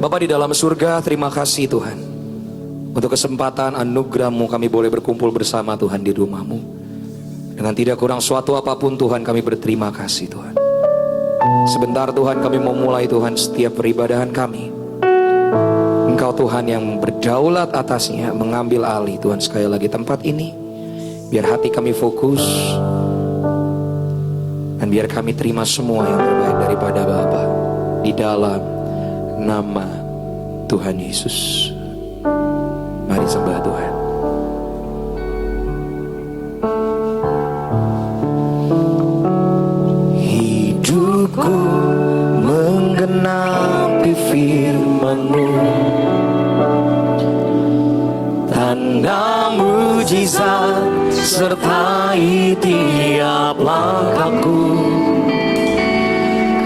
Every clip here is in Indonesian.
Bapa di dalam surga, terima kasih Tuhan untuk kesempatan anugerah-Mu kami boleh berkumpul bersama Tuhan di rumah-Mu. Dengan tidak kurang suatu apapun Tuhan, kami berterima kasih Tuhan. Sebentar Tuhan, kami mau mulai Tuhan setiap peribadahan kami. Engkau Tuhan yang berdaulat atasnya, mengambil alih Tuhan sekali lagi tempat ini. Biar hati kami fokus, dan biar kami terima semua yang terbaik daripada Bapa di dalam nama Tuhan Yesus. Mari sembah Tuhan. Hidupku menggenapi firman-Mu, tanda mujizat sertai tiap langkahku.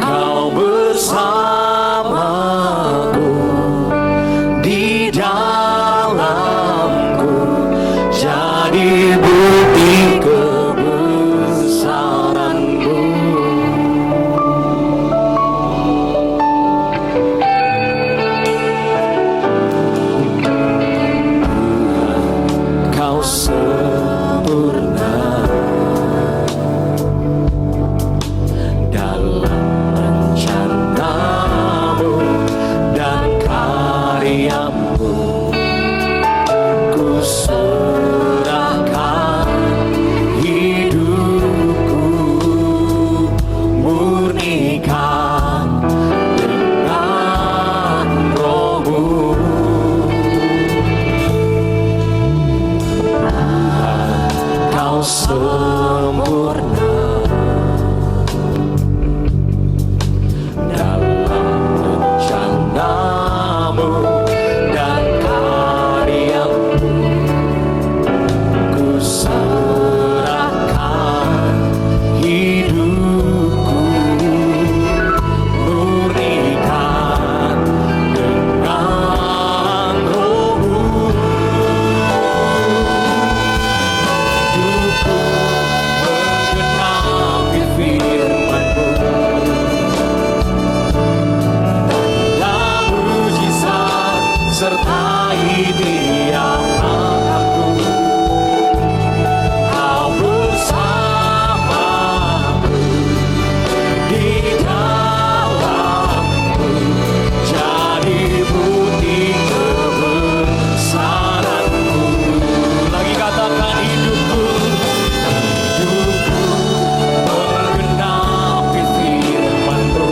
Kau bersamaku di dalamku, jadi bukti kebesaran-Mu. Kau sempurna dalam rencana-Mu dan karya-Mu. Ku serahkan hidupku, murnikan dengan Roh-Mu. Kau sempurna dalam rencana-Mu dan karya-Mu. Ku serahkan hidupku, murnikan dengan Roh-Mu. Hidupku menggenapi firman-Mu, tanda mujizat sertai tiap langkahku. Kau bersamaku di dalamku, jadi bukti kebesaran-Mu. Lagi katakan hidupku menggenapi firman-Mu,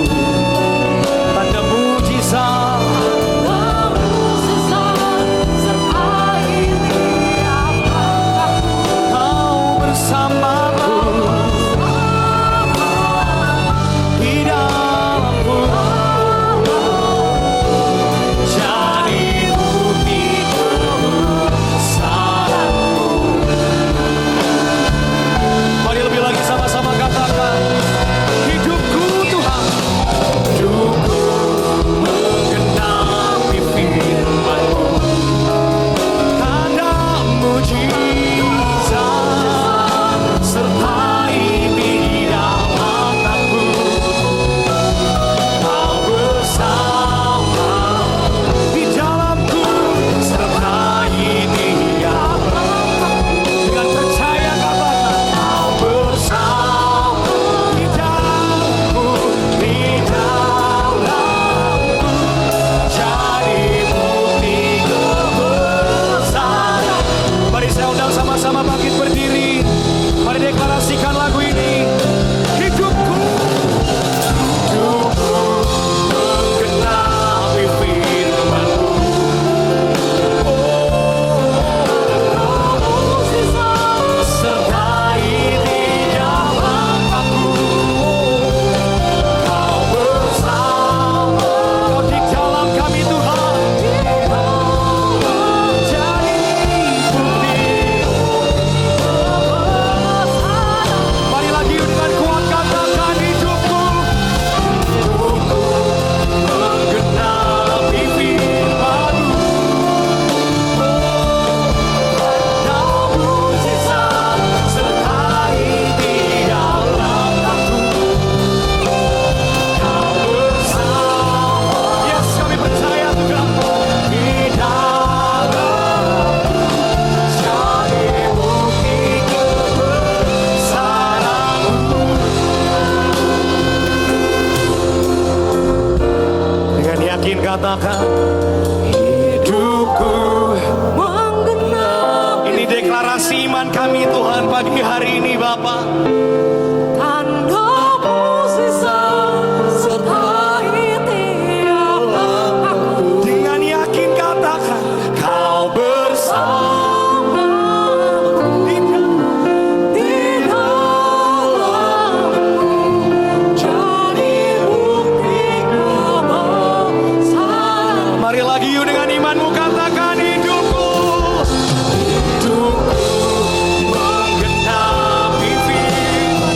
tanda mujizat sertai yakin katakan hidupku menggenap. Ini deklarasi iman kami Tuhan pagi hari ini Bapa. Tanda-Mu sisa sertai tiap langkahku. Dengan yakin katakan kau bersama. Mari lagi yuk dengan imanmu katakan hidupku menggenapi firman.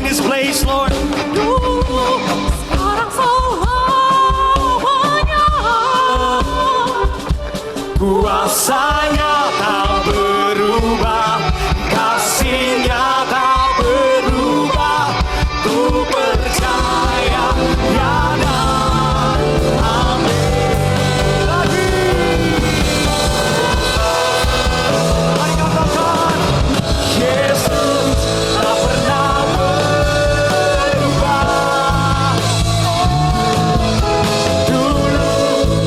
this place, Lord. Dulu, sekarang selamanya. Kuasanya tak berubah, kasihnya tak berubah. Ku percaya, ya dan amin. Lagi. Mari katakan, Yesus tak pernah berubah. Dulu,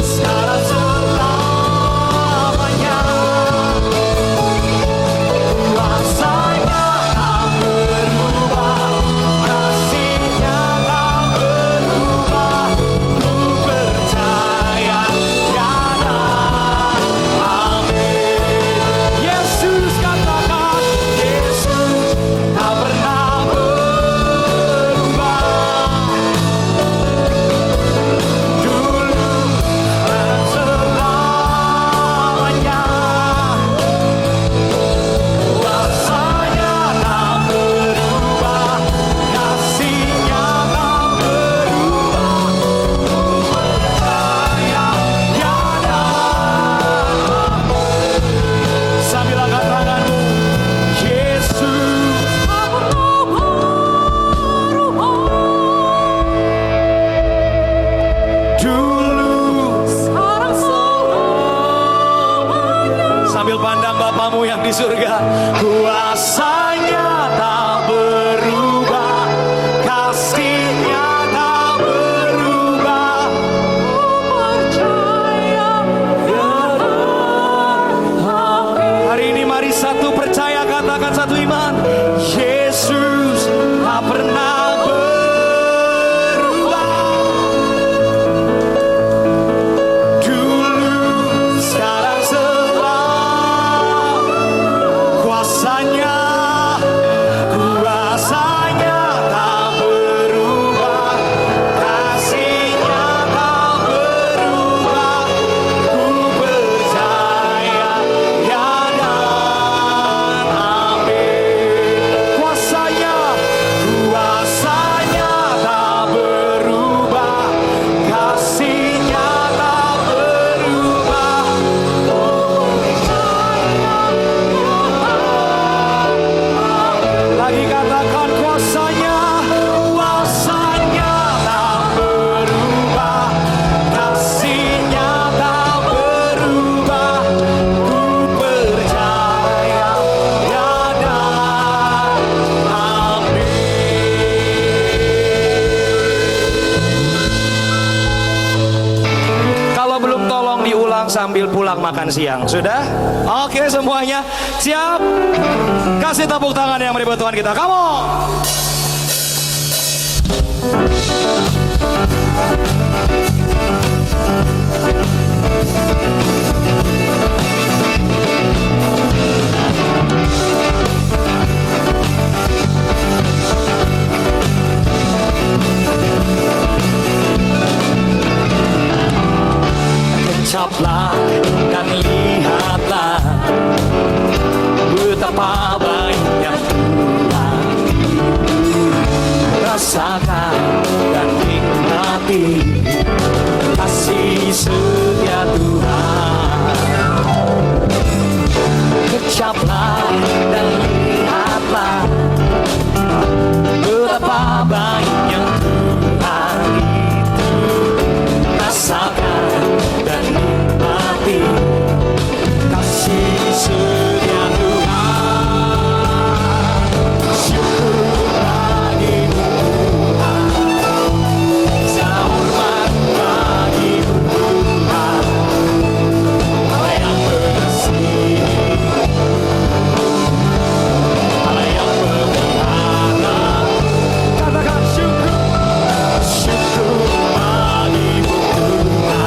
sekarang, selamanya. Kuasanya tak berubah, kasihnya tak berubah. Ku percaya, ya dan amin. Yesus katakan, Yesus tak pernah berubah. Dulu dan selamanya. Kuasanya tak berubah, kasihnya tak berubah. Ku percaya, ya dan amin. Sambil angkat tanganmu, Yesus Tak pernah berubah. dulu. Sekarang selamanya. Sambil pandang Bapamu yang di surga, kuasanya tak berubah, kasihnya tak berubah. Percaya, Hari ini mari satu percaya, katakan satu iman. Yesus tak pernah berubah. Dulu, sekarang, selamanya. Kuasanya, kuasanya tak berubah, kasihnya tak berubah. Ku percaya, ya dan amin. Kuasanya, kuasanya tak berubah, kasihnya tak berubah. Lagi katakan, kuasanya, kuasanya tak berubah, kasihnya tak berubah. Ku percaya, ya dan amin. Kalau belum tolong diulang sambil pulang makan siang. Sudah? Oke semuanya. Siap? Kasih tepuk tangan yang meribu Tuhan kita. Kamu. Kecaplah dan lihatlah betapa banyak Tuhan. Rasakan dan nikmati kasih setia Tuhan. Kecaplah dan lihatlah betapa banyak Tuhan itu. Rasakan dan nikmati kasih setia Tuhan. Syukur bagimu Tuhan, segala hormat bagimu Tuhan. Allah yang bersih, Allah yang pelihara. Katakan syukur, syukur bagimu Tuhan.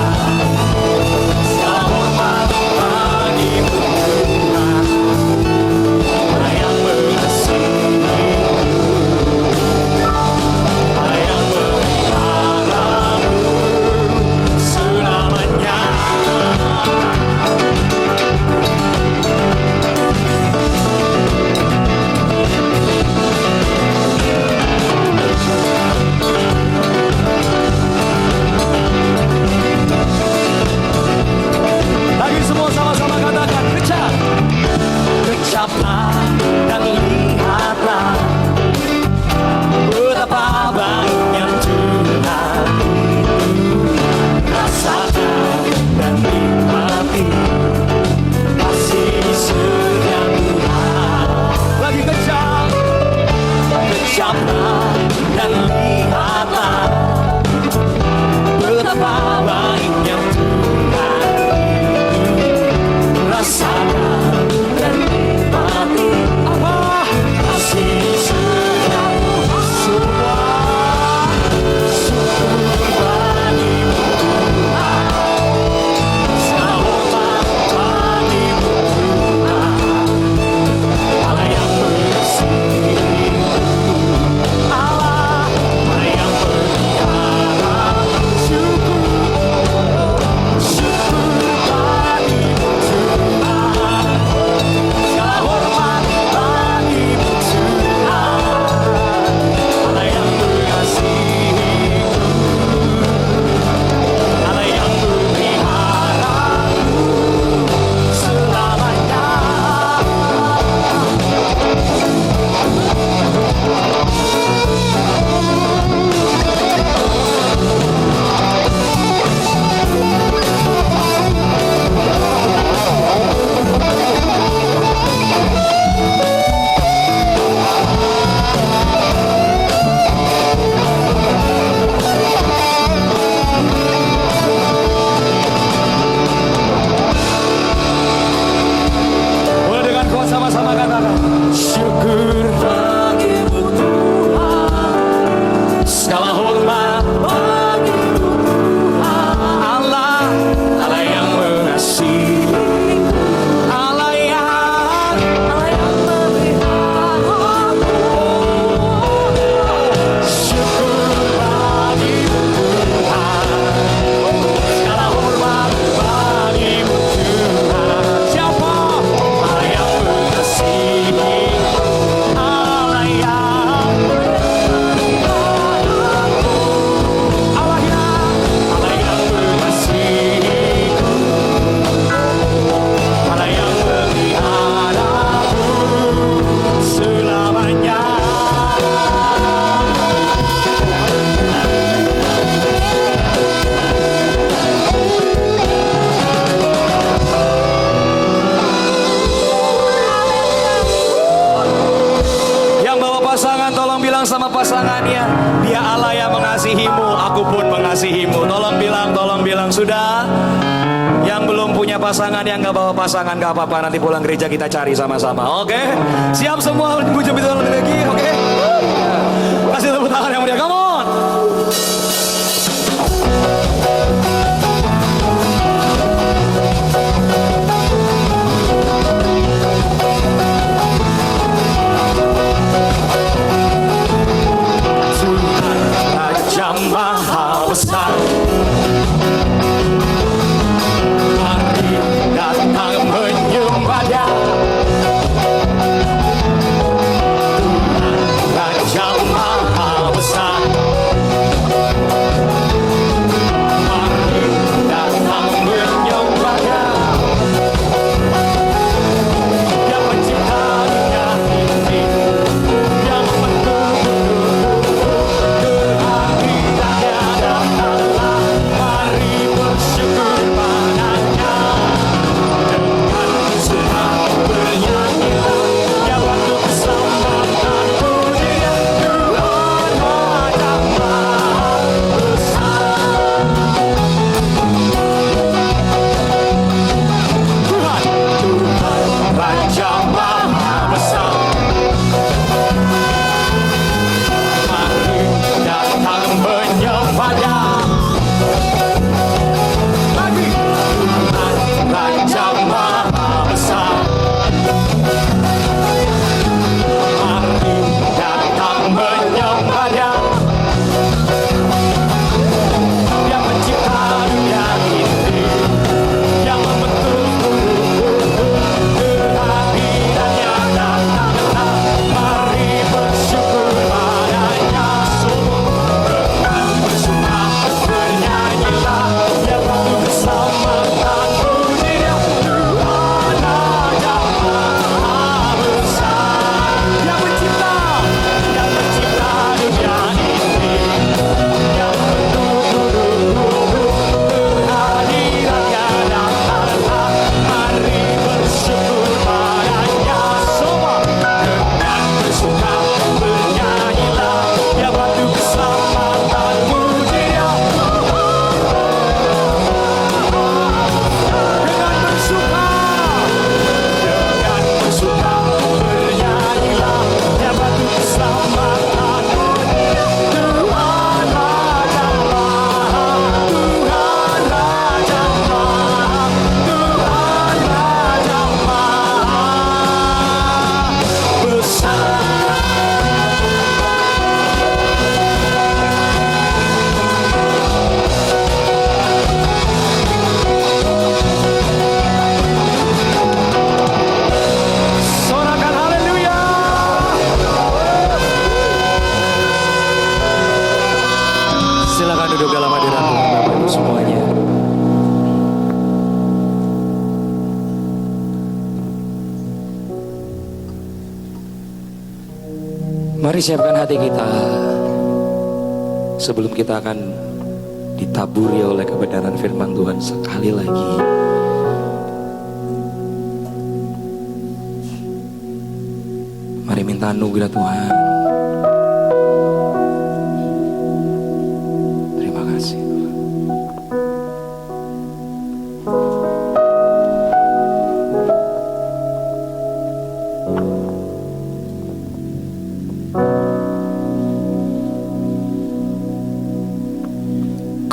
kekasihannya. Dia Allah yang mengasihimu, aku pun mengasihimu. Tolong bilang sudah. Yang belum punya pasangan, yang gak bawa pasangan gak apa-apa, nanti pulang gereja kita cari sama-sama. Oke? Siap semua puji Tuhan lagi, oke? Kasih tepuk tangan yang meriah, come on. Tuhan Raja Maha Besar, mari datang menyembah Dia. Tuhan Raja Maha Besar, mari datang menyembah Dia. Yang mencipta dunia ini, yang kehadirannya datanglah, mari bersyukur padanya. Dengan bersorak bernyanyilah, ya waktu keselamatan pujian Tuhan Raja Maha Besar. Tuhan Raja Maha Besar, mari datang menyembah Dia. Lagi Tuhan Raja Maha Besar, mari datang menyembah Dia. Yang mencipta dunia ini, yang membentuk kehadirannya datanglah, mari bersyukur padanya. Dengan bersorak bernyanyilah, ya waktu keselamatan pujian Tuhan Raja Maha Besar. Yang mencipta dunia ini, yang membentuk kehadirannya datanglah, mari bersyukur padanya. Semua dengan bersorak bernyanyilah, ya waktu keselamatan pujian. Dengan bersorak bernyanyilah, ya waktu keselamatan Tuhan Raja Maha, Tuhan Raja Maha, Tuhan Raja Maha Besar. Sorakan haleluya. Silakan duduk dalam hadirat Tuhan Bapak Ibu semuanya. Mari siapkan hati kita sebelum kita akan ditaburi oleh kebenaran firman Tuhan sekali lagi. Mari minta anugerah Tuhan. Terima kasih Tuhan.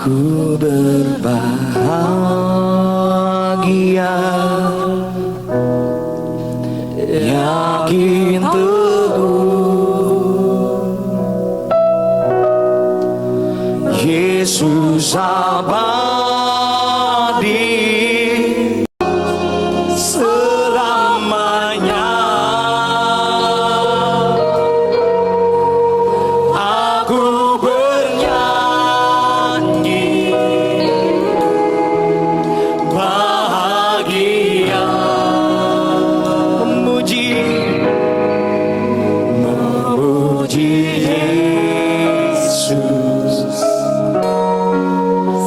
Ku berbahagia, yakin teguh, Yesus abadi selamanya. Aku bernyanyi bahagia, memuji Yesus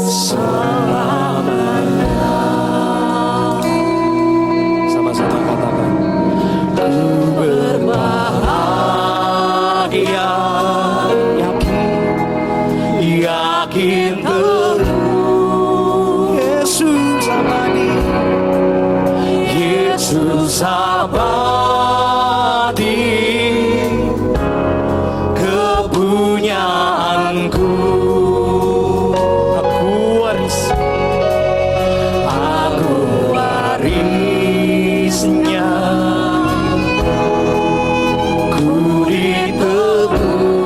selalu. makin terus. Yesus abadi, Yesus abadi, kepunyaanku. Aku warisnya, ku ditebus,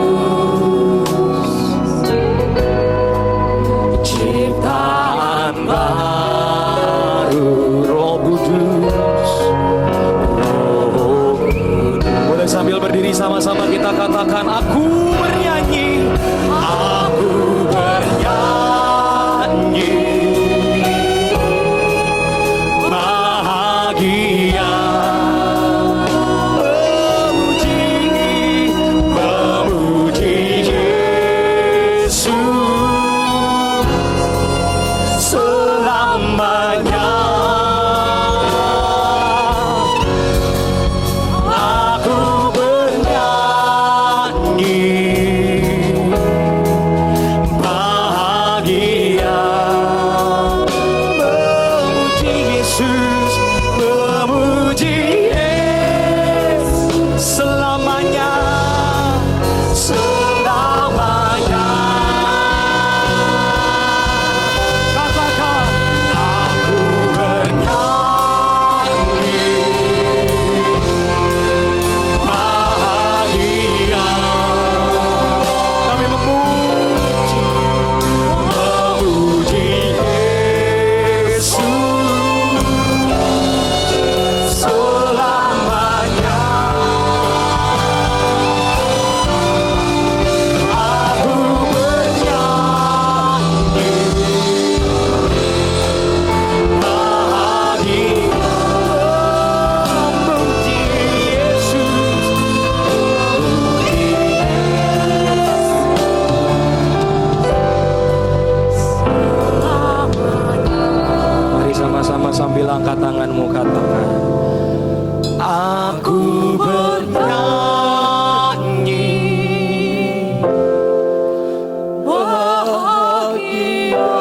ciptaan baru. Roh Kudus, Roh Kudus. Boleh sambil berdiri sama-sama kita katakan, aku bernyanyi, aku bernyanyi, bahagia, memuji, memuji Yesus selamanya. Aku bernyanyi, bahagia, memuji Yesus, memuji Yesus selamanya, selamanya. Katakan, aku bernyanyi, bahagia, kami memuji, memuji Yesus selamanya. Aku bernyanyi, bahagia, memuji Yesus, memuji Mari sama-sama sambil angkat tanganmu katakan, aku bernyanyi, bahagia,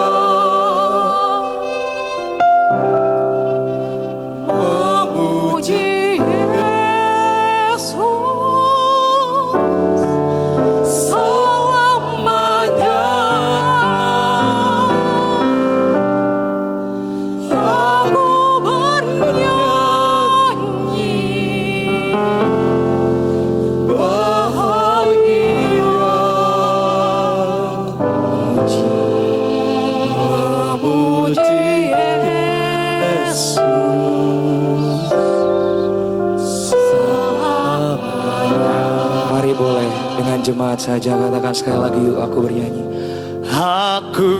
memuji Yesus selamanya. Aku bernyanyi, bahagia, memuji Yesus selamanya. Mari boleh dengan jemaat saja katakan sekali lagi, yuk aku bernyanyi. Aku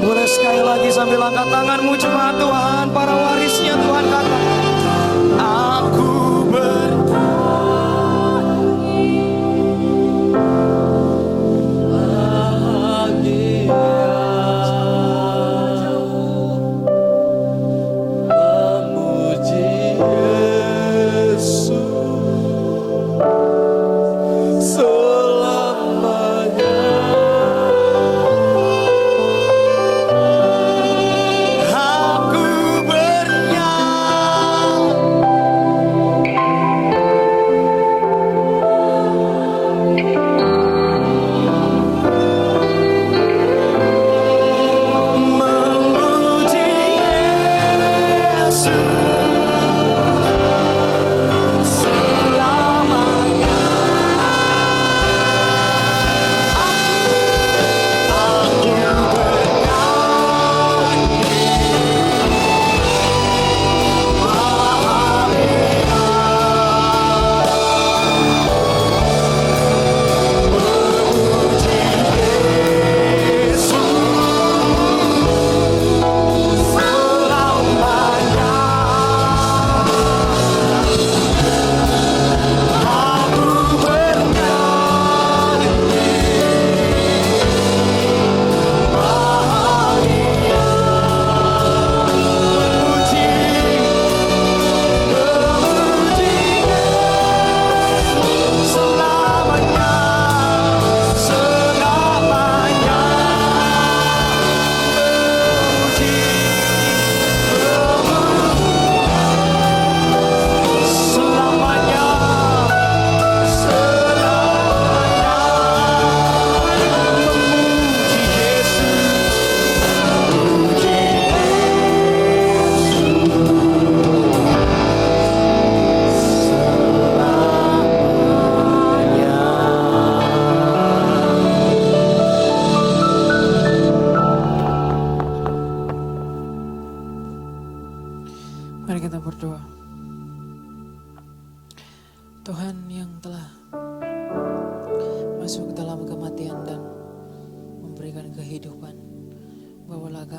boleh sekali lagi sambil angkat tanganmu jemaat Tuhan, para warisnya Tuhan, katakan, aku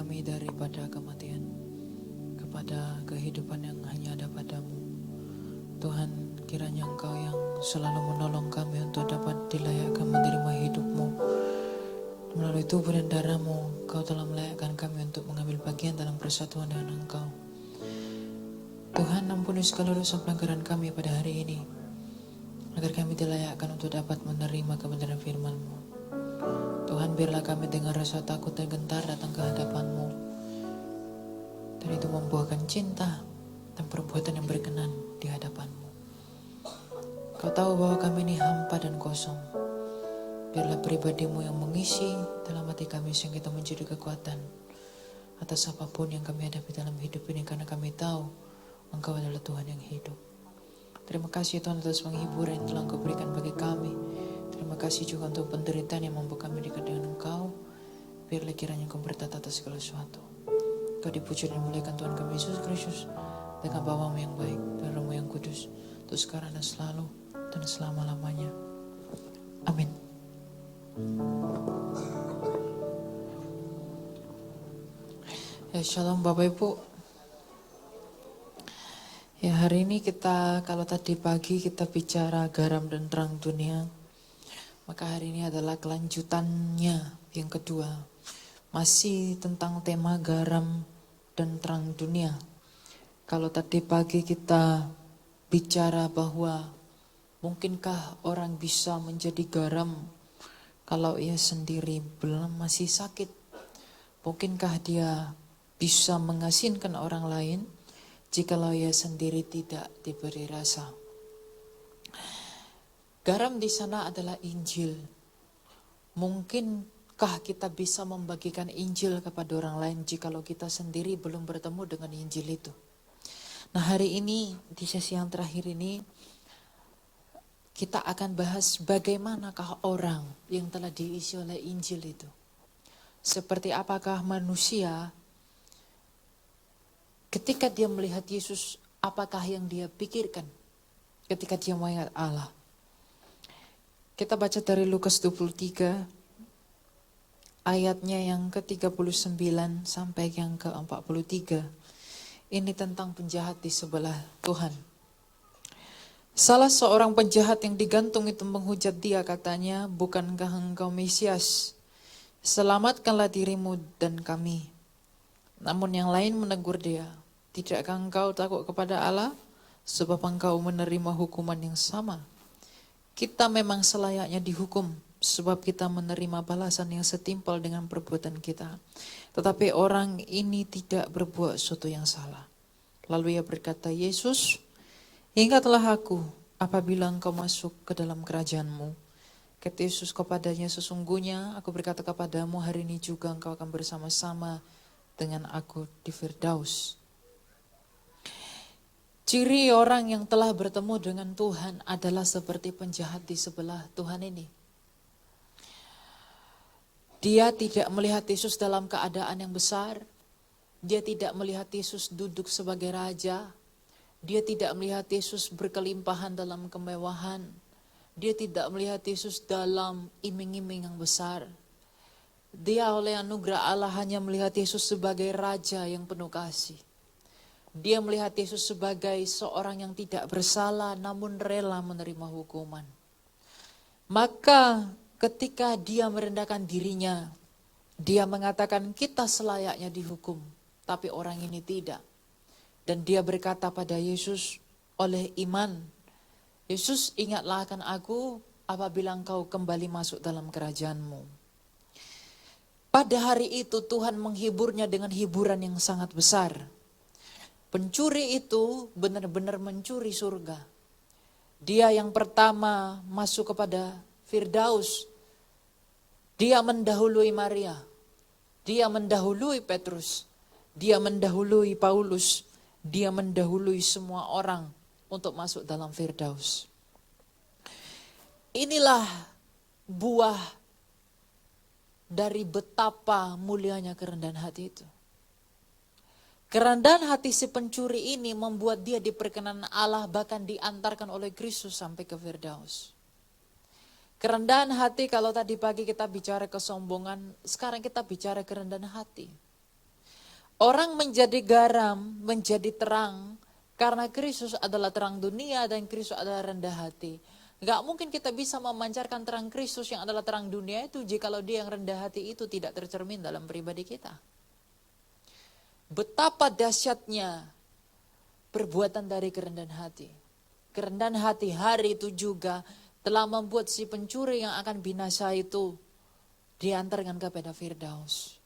kami daripada kematian kepada kehidupan yang hanya ada padamu. Tuhan, kiranya Engkau yang selalu menolong kami untuk dapat dilayakkan menerima hidup-Mu. Melalui tubuh dan darah-Mu, Engkau telah melayakkan kami untuk mengambil bagian dalam persatuan dengan Engkau. Tuhan, ampuni segala dosa pelanggaran kami pada hari ini, agar kami dilayakkan untuk dapat menerima kebenaran firman-Mu. Tuhan, biarlah kami dengan rasa takut dan gentar datang ke hadapan-Mu, dan itu membuahkan cinta dan perbuatan yang berkenan di hadapan-Mu. Kau tahu bahwa kami ini hampa dan kosong. Biarlah pribadi-Mu yang mengisi dalam hati kami sehingga kita menjadi kekuatan atas apapun yang kami hadapi dalam hidup ini, karena kami tahu Engkau adalah Tuhan yang hidup. Terima kasih Tuhan atas penghiburan yang telah Engkau berikan bagi kami. Terima kasih juga untuk penderitaan yang membuat kami dekat dengan Engkau. Biarlah kiranya Engkau bertata atas segala sesuatu. Engkau dipuji dan dimuliakan Tuhan kami Yesus Kristus dengan Bapa-Mu yang baik dan Roh-Mu yang kudus, untuk sekarang dan selalu dan selama-lamanya. Amin. Ya, shalom Bapak Ibu. Ya, hari ini kalau tadi pagi kita bicara garam dan terang dunia, maka hari ini adalah kelanjutannya yang kedua. Masih tentang tema garam dan terang dunia. Kalau tadi pagi kita bicara bahwa mungkinkah orang bisa menjadi garam kalau ia sendiri belum masih sakit? Mungkinkah dia bisa mengasinkan orang lain jikalau ia sendiri tidak diberi rasa? Garam di sana adalah Injil. Mungkinkah kita bisa membagikan Injil kepada orang lain jikalau kita sendiri belum bertemu dengan Injil itu? Nah, hari ini di sesi yang terakhir ini kita akan bahas bagaimanakah orang yang telah diisi oleh Injil itu. Seperti apakah manusia ketika dia melihat Yesus, apakah yang dia pikirkan ketika dia mengingat Allah? Kita baca dari Lukas 23 ayatnya yang ke-39 sampai yang ke-43. Ini tentang penjahat di sebelah Tuhan. Salah seorang penjahat yang digantung itu menghujat dia, katanya, "Bukankah engkau Mesias? Selamatkanlah dirimu dan kami." Namun yang lain menegur dia, "Tidakkah engkau takut kepada Allah? Sebab engkau menerima hukuman yang sama. Kita memang selayaknya dihukum, sebab kita menerima balasan yang setimpal dengan perbuatan kita. Tetapi orang ini tidak berbuat sesuatu yang salah." Lalu ia berkata, "Yesus, ingatlah aku apabila engkau masuk ke dalam kerajaan-Mu." Kata Yesus kepadanya, "Sesungguhnya aku berkata kepadamu, hari ini juga engkau akan bersama-sama dengan aku di Firdaus." Ciri orang yang telah bertemu dengan Tuhan adalah seperti penjahat di sebelah Tuhan ini. Dia tidak melihat Yesus dalam keadaan yang besar. Dia tidak melihat Yesus duduk sebagai raja. Dia tidak melihat Yesus berkelimpahan dalam kemewahan. Dia tidak melihat Yesus dalam iming-iming yang besar. Dia oleh anugerah Allah hanya melihat Yesus sebagai raja yang penuh kasih. Dia melihat Yesus sebagai seorang yang tidak bersalah namun rela menerima hukuman. Maka ketika dia merendahkan dirinya, dia mengatakan kita selayaknya dihukum, tapi orang ini tidak. Dan dia berkata pada Yesus oleh iman, "Yesus, ingatlah akan aku apabila engkau kembali masuk dalam kerajaan-Mu." Pada hari itu Tuhan menghiburnya dengan hiburan yang sangat besar. Pencuri itu benar-benar mencuri surga. Dia yang pertama masuk kepada Firdaus. Dia mendahului Maria. Dia mendahului Petrus. Dia mendahului Paulus. Dia mendahului semua orang untuk masuk dalam Firdaus. Inilah buah dari betapa mulianya kerendahan hati itu. Kerendahan hati si pencuri ini membuat dia diperkenan Allah, bahkan diantarkan oleh Kristus sampai ke Firdaus. Kerendahan hati, kalau tadi pagi kita bicara kesombongan, sekarang kita bicara kerendahan hati. Orang menjadi garam, menjadi terang, karena Kristus adalah terang dunia dan Kristus adalah rendah hati. Gak mungkin kita bisa memancarkan terang Kristus yang adalah terang dunia itu jikalau dia yang rendah hati itu tidak tercermin dalam pribadi kita. Betapa dahsyatnya perbuatan dari kerendahan hati. Kerendahan hati hari itu juga telah membuat si pencuri yang akan binasa itu diantarkan kepada Firdaus.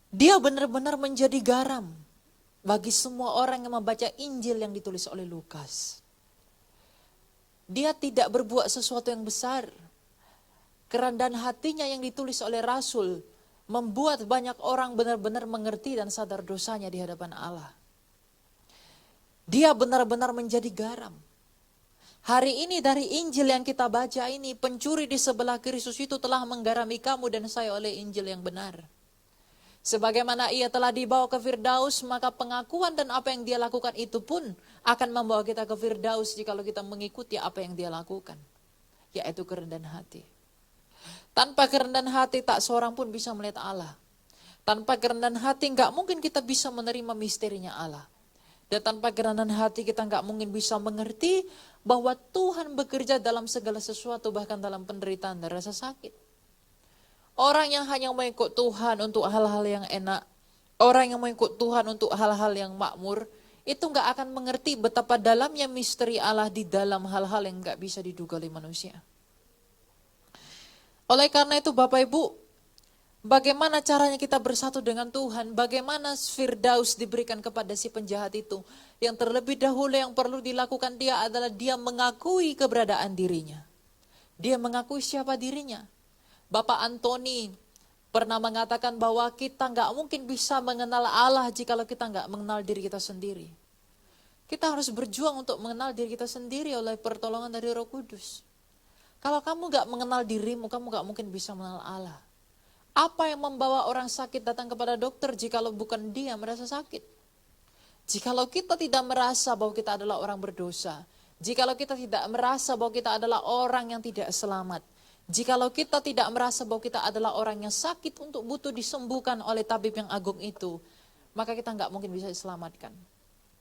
Dia benar-benar menjadi garam bagi semua orang yang membaca Injil yang ditulis oleh Lukas. Dia tidak berbuat sesuatu yang besar. Kerendahan hatinya yang ditulis oleh Rasul membuat banyak orang benar-benar mengerti dan sadar dosanya di hadapan Allah. Dia benar-benar menjadi garam. Hari ini dari Injil yang kita baca ini, pencuri di sebelah Kristus itu telah menggarami kamu dan saya oleh Injil yang benar. Sebagaimana ia telah dibawa ke Firdaus, maka pengakuan dan apa yang dia lakukan itu pun akan membawa kita ke Firdaus jikalau kita mengikuti apa yang dia lakukan, yaitu kerendahan hati. Tanpa kerendahan hati tak seorang pun bisa melihat Allah. Tanpa kerendahan hati enggak mungkin kita bisa menerima misterinya Allah. Dan tanpa kerendahan hati kita enggak mungkin bisa mengerti bahwa Tuhan bekerja dalam segala sesuatu, bahkan dalam penderitaan dan rasa sakit. Orang yang hanya mengikut Tuhan untuk hal-hal yang enak, orang yang mengikut Tuhan untuk hal-hal yang makmur, itu enggak akan mengerti betapa dalamnya misteri Allah di dalam hal-hal yang enggak bisa diduga oleh manusia. Oleh karena itu Bapak Ibu, bagaimana caranya kita bersatu dengan Tuhan, bagaimana Firdaus diberikan kepada si penjahat itu. Yang terlebih dahulu yang perlu dilakukan dia adalah dia mengakui keberadaan dirinya. Dia mengakui siapa dirinya. Bapak Antoni pernah mengatakan bahwa kita nggak mungkin bisa mengenal Allah jikalau kita nggak mengenal diri kita sendiri. Kita harus berjuang untuk mengenal diri kita sendiri oleh pertolongan dari Roh Kudus. Kalau kamu nggak mengenal dirimu, kamu nggak mungkin bisa mengenal Allah. Apa yang membawa orang sakit datang kepada dokter jikalau bukan dia merasa sakit? Jikalau kita tidak merasa bahwa kita adalah orang berdosa, jikalau kita tidak merasa bahwa kita adalah orang yang tidak selamat, jikalau kita tidak merasa bahwa kita adalah orang yang sakit untuk butuh disembuhkan oleh tabib yang agung itu, maka kita nggak mungkin bisa diselamatkan.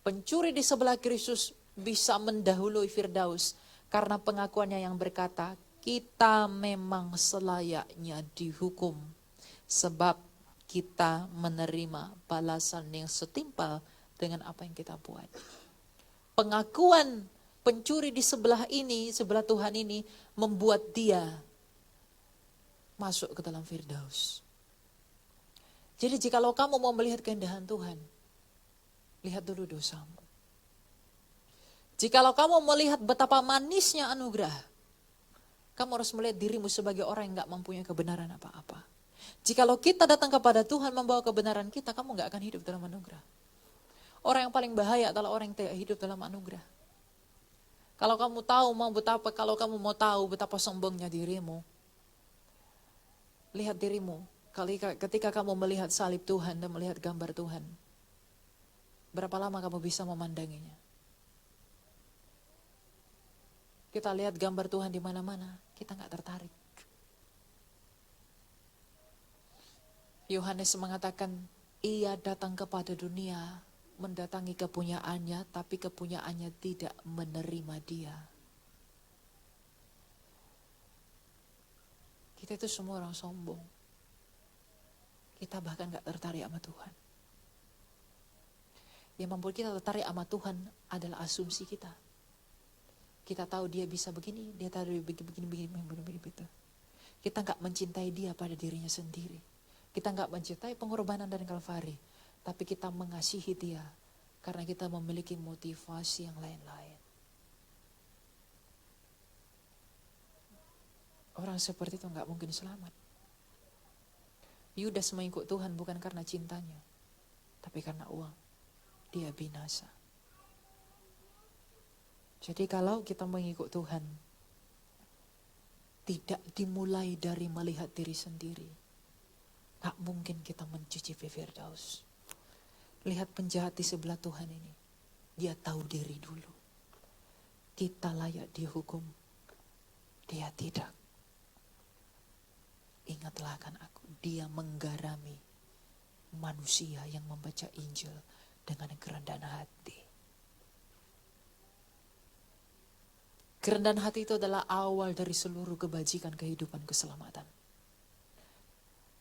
Pencuri di sebelah Kristus bisa mendahului Firdaus karena pengakuannya yang berkata, kita memang selayaknya dihukum sebab kita menerima balasan yang setimpal dengan apa yang kita buat. Pengakuan pencuri di sebelah ini, sebelah Tuhan ini membuat dia masuk ke dalam Firdaus. Jadi jikalau kamu mau melihat keindahan Tuhan, lihat dulu dosamu. Jikalau kamu melihat betapa manisnya anugerah, kamu harus melihat dirimu sebagai orang yang gak mempunyai kebenaran apa-apa. Jikalau kita datang kepada Tuhan membawa kebenaran kita, kamu gak akan hidup dalam anugerah. Orang yang paling bahaya adalah orang yang tidak hidup dalam anugerah. Kalau kamu mau tahu betapa sombongnya dirimu, lihat dirimu. Ketika kamu melihat salib Tuhan dan melihat gambar Tuhan, berapa lama kamu bisa memandanginya? Kita lihat gambar Tuhan di mana-mana, kita nggak tertarik. Yohanes mengatakan, ia datang kepada dunia, mendatangi kepunyaannya, tapi kepunyaannya tidak menerima dia. Kita itu semua orang sombong. Kita bahkan gak tertarik sama Tuhan. Yang membuat kita tertarik sama Tuhan adalah asumsi kita. Kita tahu dia bisa begini, dia tahu dia begini. Kita gak mencintai dia pada dirinya sendiri. Kita gak mencintai pengorbanan dan Kalvari. Tapi kita mengasihi dia karena kita memiliki motivasi yang lain-lain. Orang seperti itu gak mungkin selamat. Yudas mengikut Tuhan bukan karena cintanya, tapi karena uang. Dia binasa. Jadi kalau kita mengikut Tuhan, tidak dimulai dari melihat diri sendiri, gak mungkin kita mencicipi Firdaus. Lihat penjahat di sebelah Tuhan ini. Dia tahu diri dulu. Kita layak dihukum. Dia tidak. Ingatlah akan aku. Dia menggarami manusia yang membaca Injil dengan kerendahan hati. Kerendahan hati itu adalah awal dari seluruh kebajikan kehidupan keselamatan.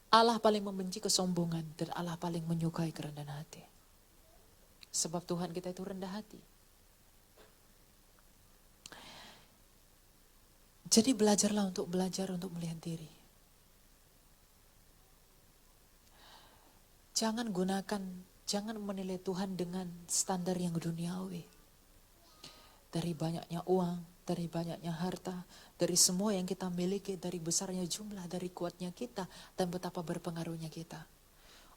Allah paling membenci kesombongan dan Allah paling menyukai kerendahan hati. Sebab Tuhan kita itu rendah hati. Jadi belajarlah untuk melihat diri. Jangan menilai Tuhan dengan standar yang duniawi. Dari banyaknya uang, dari banyaknya harta, dari semua yang kita miliki, dari besarnya jumlah, dari kuatnya kita, dan betapa berpengaruhnya kita.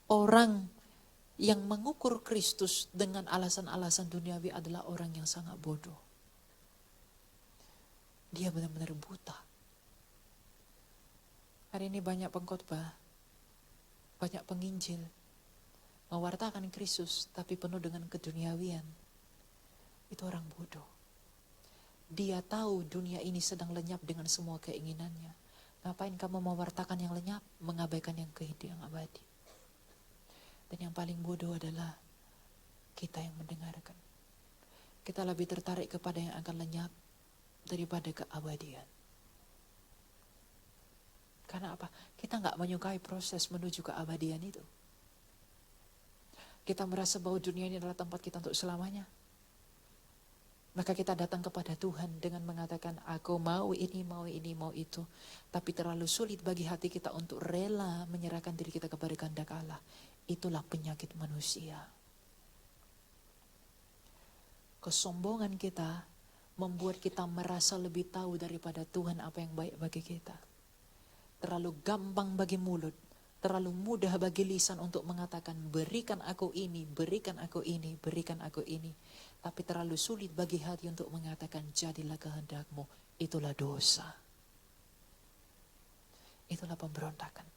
Orang yang mengukur Kristus dengan alasan-alasan duniawi adalah orang yang sangat bodoh. Dia benar-benar buta. Hari ini banyak pengkhotbah, banyak penginjil, mewartakan Kristus tapi penuh dengan keduniawian. Itu orang bodoh. Dia tahu dunia ini sedang lenyap dengan semua keinginannya. Ngapain kamu mewartakan yang lenyap, mengabaikan yang kehidupan yang abadi? Dan yang paling bodoh adalah kita yang mendengarkan. Kita lebih tertarik kepada yang akan lenyap daripada keabadian. Karena apa? Kita nggak menyukai proses menuju keabadian itu. Kita merasa bahwa dunia ini adalah tempat kita untuk selamanya. Maka kita datang kepada Tuhan dengan mengatakan, aku mau ini, mau itu. Tapi terlalu sulit bagi hati kita untuk rela menyerahkan diri kita kepada kehendak Allah. Itulah penyakit manusia. Kesombongan kita membuat kita merasa lebih tahu daripada Tuhan apa yang baik bagi kita. Terlalu gampang bagi mulut, terlalu mudah bagi lisan untuk mengatakan, berikan aku ini, berikan aku ini, berikan aku ini. Tapi terlalu sulit bagi hati untuk mengatakan, jadilah kehendakmu. Itulah dosa. Itulah pemberontakan.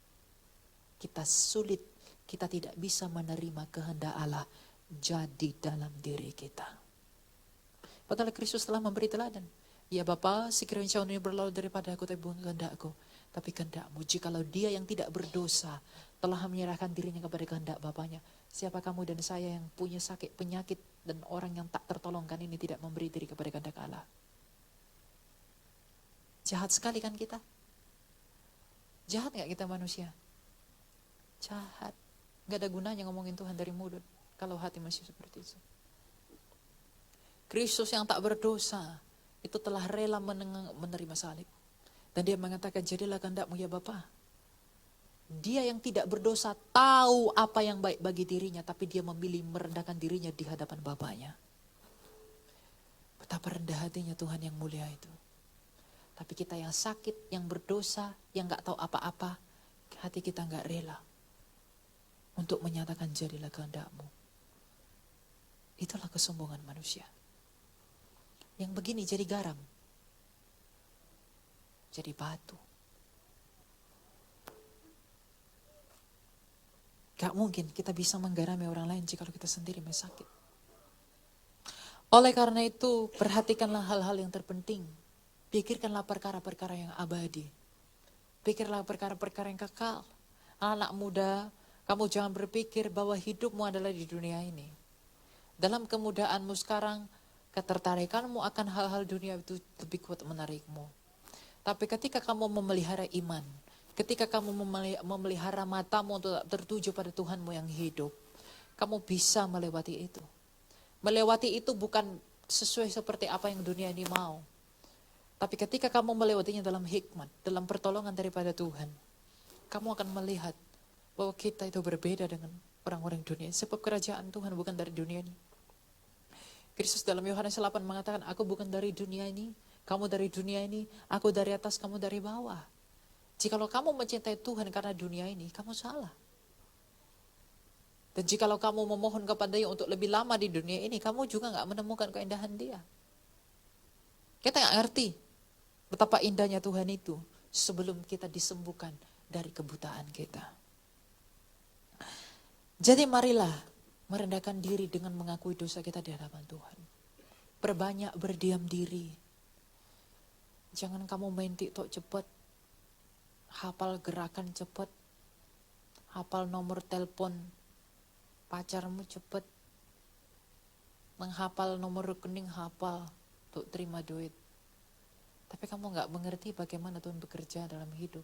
Kita tidak bisa menerima kehendak Allah jadi dalam diri kita. Padahal Kristus telah memberi teladan. Ya Bapa, sekiranya cawan ini berlalu daripada aku, tapi bukan kehendakku, tapi kehendakmu. Jikalau dia yang tidak berdosa telah menyerahkan dirinya kepada kehendak Bapanya, siapa kamu dan saya yang punya sakit, penyakit, dan orang yang tak tertolongkan ini tidak memberi diri kepada kehendak Allah? Jahat sekali kan kita? Jahat gak kita manusia? Jahat. Gak ada gunanya ngomongin Tuhan dari mulut kalau hati masih seperti itu. Kristus yang tak berdosa itu telah rela menerima salib. Dan dia mengatakan, jadilah kehendakmu ya Bapa. Dia yang tidak berdosa tahu apa yang baik bagi dirinya, tapi dia memilih merendahkan dirinya di hadapan Bapanya. Betapa rendah hatinya Tuhan yang mulia itu. Tapi kita yang sakit, yang berdosa, yang gak tahu apa-apa, hati kita gak rela untuk menyatakan jadilah kehendakmu. Itulah kesombongan manusia. Yang begini jadi garam, jadi batu. Gak mungkin kita bisa menggarami orang lain jika kita sendiri masih sakit. Oleh karena itu, perhatikanlah hal-hal yang terpenting. Pikirkanlah perkara-perkara yang abadi. Pikirlah perkara-perkara yang kekal. Anak muda, kamu jangan berpikir bahwa hidupmu adalah di dunia ini. Dalam kemudaanmu sekarang, ketertarikanmu akan hal-hal dunia itu lebih kuat menarikmu. Tapi ketika kamu memelihara iman, ketika kamu memelihara matamu untuk tertuju pada Tuhanmu yang hidup, kamu bisa melewati itu. Melewati itu bukan sesuai seperti apa yang dunia ini mau. Tapi ketika kamu melewatinya dalam hikmat, dalam pertolongan daripada Tuhan, kamu akan melihat bahwa kita itu berbeda dengan orang-orang dunia. Sebab kerajaan Tuhan bukan dari dunia ini. Kristus dalam Yohanes 8 mengatakan, aku bukan dari dunia ini, kamu dari dunia ini, aku dari atas, kamu dari bawah. Jikalau kamu mencintai Tuhan karena dunia ini, kamu salah. Dan jikalau kamu memohon kepada-Nya untuk lebih lama di dunia ini, kamu juga gak menemukan keindahan Dia. Kita gak ngerti betapa indahnya Tuhan itu sebelum kita disembuhkan dari kebutaan kita. Jadi marilah merendahkan diri dengan mengakui dosa kita di hadapan Tuhan. Perbanyak berdiam diri. Jangan kamu main TikTok cepat, hafal gerakan cepat, hafal nomor telepon pacarmu cepet menghafal nomor rekening, hafal untuk terima duit. Tapi kamu nggak mengerti bagaimana Tuhan bekerja dalam hidup.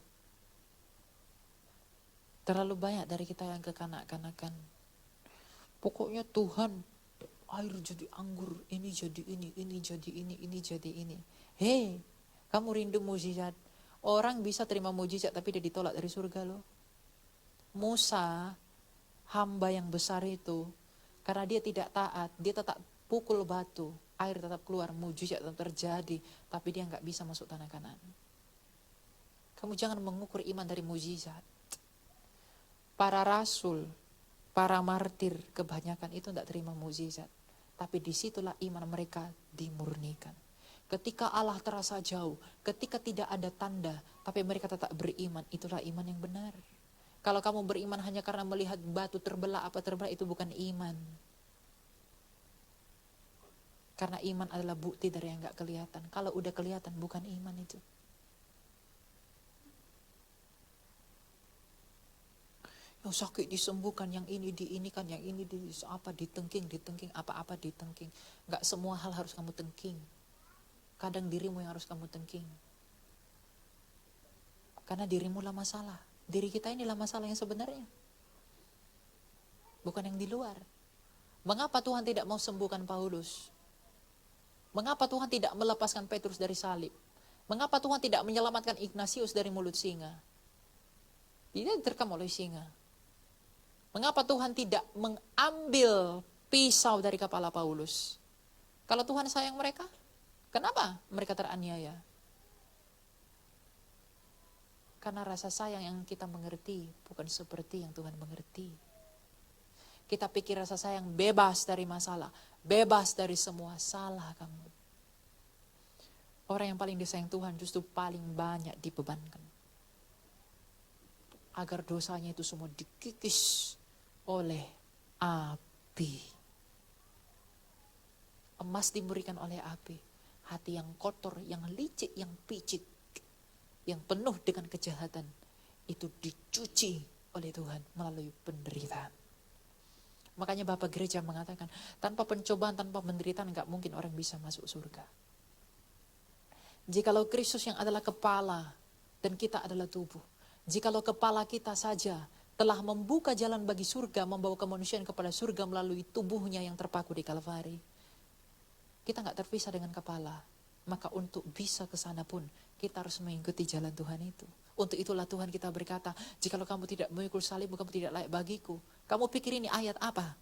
Terlalu banyak dari kita yang kekanak-kanakan. Pokoknya Tuhan, air jadi anggur, ini jadi ini jadi ini jadi ini. Hei, kamu rindu mujizat. Orang bisa terima mujizat tapi dia ditolak dari surga loh. Musa, hamba yang besar itu, karena dia tidak taat, dia tetap pukul batu, air tetap keluar, mujizat tetap terjadi, tapi dia nggak bisa masuk tanah Kanaan. Kamu jangan mengukur iman dari mujizat. Para rasul, para martir kebanyakan itu tidak terima mujizat, tapi disitulah iman mereka dimurnikan. Ketika Allah terasa jauh, ketika tidak ada tanda, tapi mereka tetap beriman, itulah iman yang benar. Kalau kamu beriman hanya karena melihat batu terbelah, apa terbelah, itu bukan iman. Karena iman adalah bukti dari yang gak kelihatan. Kalau udah kelihatan, bukan iman itu. Yang sakit disembuhkan, yang ini diinikan, yang ini ditengking, apa-apa ditengking. Gak semua hal harus kamu tengking. Kadang dirimu yang harus kamu tengking. Karena dirimu lah masalah. Diri kita inilah masalah yang sebenarnya. Bukan yang di luar. Mengapa Tuhan tidak mau sembuhkan Paulus? Mengapa Tuhan tidak melepaskan Petrus dari salib? Mengapa Tuhan tidak menyelamatkan Ignatius dari mulut singa? Dia diterkam oleh singa. Mengapa Tuhan tidak mengambil pisau dari kepala Paulus? Kalau Tuhan sayang mereka, kenapa mereka teraniaya? Karena rasa sayang yang kita mengerti bukan seperti yang Tuhan mengerti. Kita pikir rasa sayang bebas dari masalah, bebas dari semua, salah kamu. Orang yang paling disayang Tuhan justru paling banyak dibebankan. Agar dosanya itu semua dikikis oleh api. Emas diberikan oleh api. Hati yang kotor, yang licik, yang picik, yang penuh dengan kejahatan, itu dicuci oleh Tuhan melalui penderitaan. Makanya Bapak Gereja mengatakan, tanpa pencobaan, tanpa penderitaan, gak mungkin orang bisa masuk surga. Jikalau Kristus yang adalah kepala, dan kita adalah tubuh. Jikalau kepala kita saja telah membuka jalan bagi surga, membawa kemanusiaan kepada surga melalui tubuhnya yang terpaku di Kalvari, kita gak terpisah dengan kepala. Maka untuk bisa ke sana pun, kita harus mengikuti jalan Tuhan itu. Untuk itulah Tuhan kita berkata, jikalau kamu tidak memikul salibmu, kamu tidak layak bagiku. Kamu pikir ini ayat apa?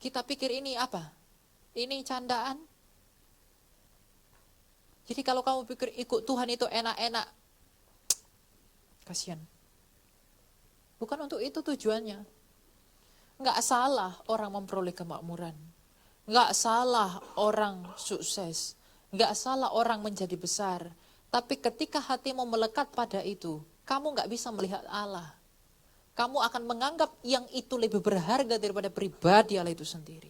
Kita pikir ini apa? Ini candaan? Jadi kalau kamu pikir ikut Tuhan itu enak-enak, kasihan. Bukan untuk itu tujuannya. Nggak salah orang memperoleh kemakmuran. Nggak salah orang sukses. Nggak salah orang menjadi besar. Tapi ketika hatimu melekat pada itu, kamu nggak bisa melihat Allah. Kamu akan menganggap yang itu lebih berharga daripada pribadi Allah itu sendiri.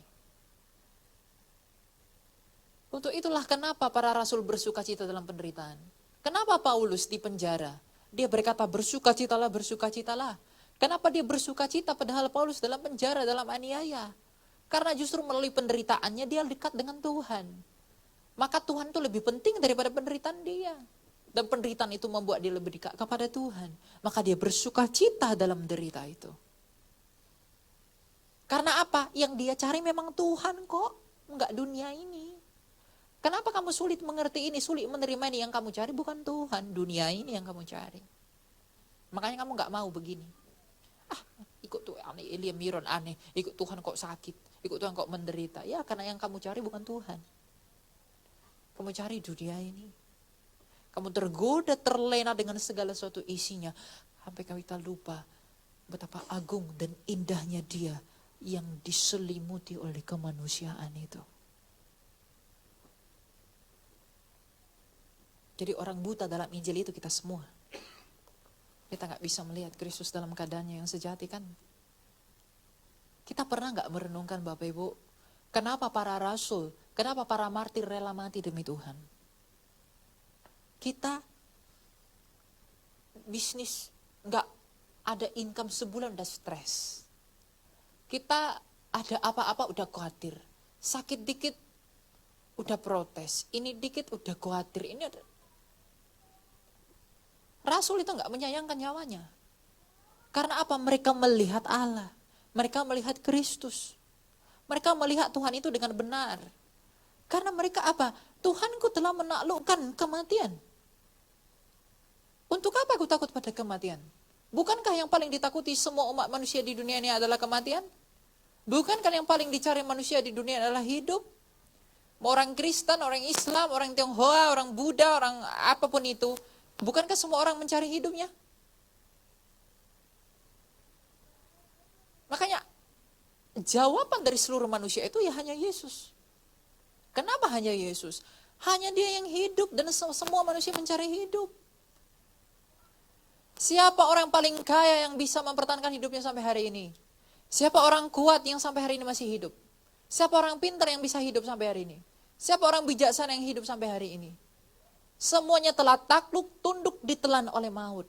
Untuk itulah kenapa para rasul bersukacita dalam penderitaan. Kenapa Paulus di penjara? Dia berkata bersukacitalah, bersukacitalah. Kenapa dia bersukacita padahal Paulus dalam penjara, dalam aniaya? Karena justru melalui penderitaannya dia dekat dengan Tuhan. Maka Tuhan itu lebih penting daripada penderitaan dia. Dan penderitaan itu membuat dia lebih dekat kepada Tuhan. Maka dia bersukacita dalam derita itu. Karena apa? Yang dia cari memang Tuhan kok. Enggak dunia ini. Kenapa kamu sulit mengerti ini, sulit menerima ini? Yang kamu cari bukan Tuhan, dunia ini yang kamu cari. Makanya kamu enggak mau begini. Ikut tuh aneh, Elia Miron aneh, ikut Tuhan kok sakit, ikut Tuhan kok menderita. Ya karena yang kamu cari bukan Tuhan. Kamu cari dunia ini. Kamu tergoda, terlena dengan segala sesuatu isinya. Sampai kita lupa betapa agung dan indahnya dia yang diselimuti oleh kemanusiaan itu. Jadi orang buta dalam Injil itu kita semua. Kita gak bisa melihat Kristus dalam keadaannya yang sejati kan. Kita pernah gak merenungkan Bapak Ibu, kenapa para rasul, kenapa para martir rela mati demi Tuhan? Kita bisnis gak ada income sebulan udah stres. Kita ada apa-apa udah khawatir. Sakit dikit udah protes. Ini dikit udah khawatir. Ini ada. Rasul itu nggak menyayangkan nyawanya. Karena apa? Mereka melihat Allah. Mereka melihat Kristus. Mereka melihat Tuhan itu dengan benar. Karena mereka apa? Tuhanku telah menaklukkan kematian. Untuk apa aku takut pada kematian? Bukankah yang paling ditakuti semua umat manusia di dunia ini adalah kematian? Bukankah yang paling dicari manusia di dunia adalah hidup? Mau orang Kristen, orang Islam, orang Tionghoa, orang Buddha, orang apapun itu. Bukankah semua orang mencari hidupnya? Makanya jawaban dari seluruh manusia itu ya hanya Yesus. Kenapa hanya Yesus? Hanya Dia yang hidup dan semua manusia mencari hidup. Siapa orang paling kaya yang bisa mempertahankan hidupnya sampai hari ini? Siapa orang kuat yang sampai hari ini masih hidup? Siapa orang pintar yang bisa hidup sampai hari ini? Siapa orang bijaksana yang hidup sampai hari ini? Semuanya telah takluk, tunduk, ditelan oleh maut.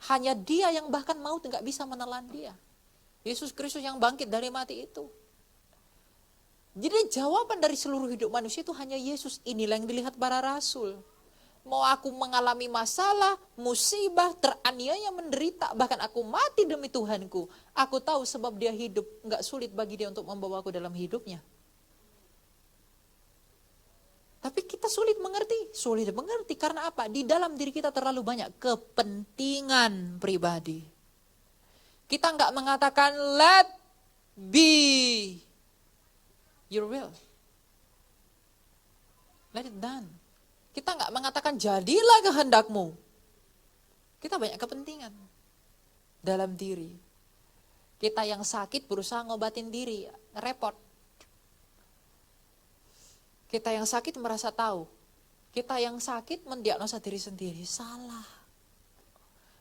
Hanya Dia yang bahkan maut nggak bisa menelan Dia. Yesus Kristus yang bangkit dari mati itu. Jadi jawaban dari seluruh hidup manusia itu hanya Yesus. Inilah yang dilihat para rasul. Mau aku mengalami masalah, musibah, teraniaya, menderita, bahkan aku mati demi Tuhanku. Aku tahu sebab Dia hidup, nggak sulit bagi Dia untuk membawa aku dalam hidupnya. Tapi kita sulit mengerti karena apa? Di dalam diri kita terlalu banyak kepentingan pribadi. Kita nggak mengatakan let be your will. Let it done. Kita nggak mengatakan jadilah kehendakmu. Kita banyak kepentingan dalam diri. Kita yang sakit berusaha ngobatin diri, repot. Kita yang sakit merasa tahu. Kita yang sakit mendiagnosa diri sendiri, salah.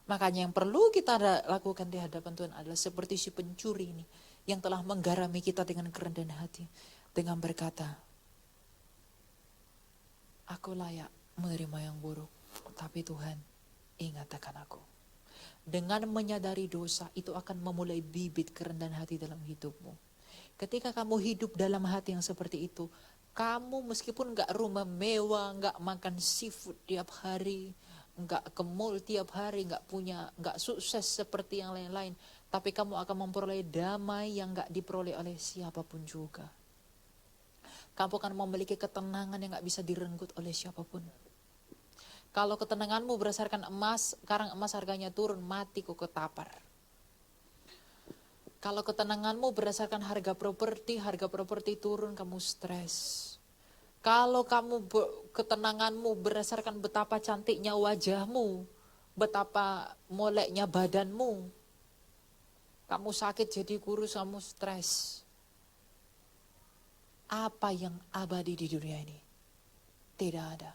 Makanya yang perlu kita lakukan di hadapan Tuhan adalah seperti si pencuri ini yang telah menggarami kita dengan kerendahan hati, dengan berkata, aku layak menerima yang buruk, tapi Tuhan ingat akan aku. Dengan menyadari dosa itu akan memulai bibit kerendahan hati dalam hidupmu. Ketika kamu hidup dalam hati yang seperti itu, kamu meskipun gak rumah mewah, gak makan seafood tiap hari, gak ke mall tiap hari, gak sukses seperti yang lain-lain, tapi kamu akan memperoleh damai yang gak diperoleh oleh siapapun juga. Kamu akan memiliki ketenangan yang gak bisa direnggut oleh siapapun. Kalau ketenanganmu berdasarkan emas, sekarang emas harganya turun, mati kok ketapar. Kalau ketenanganmu berdasarkan harga properti turun, kamu stres. Kalau ketenanganmu berdasarkan betapa cantiknya wajahmu, betapa moleknya badanmu, kamu sakit jadi kurus, kamu stres. Apa yang abadi di dunia ini? Tidak ada.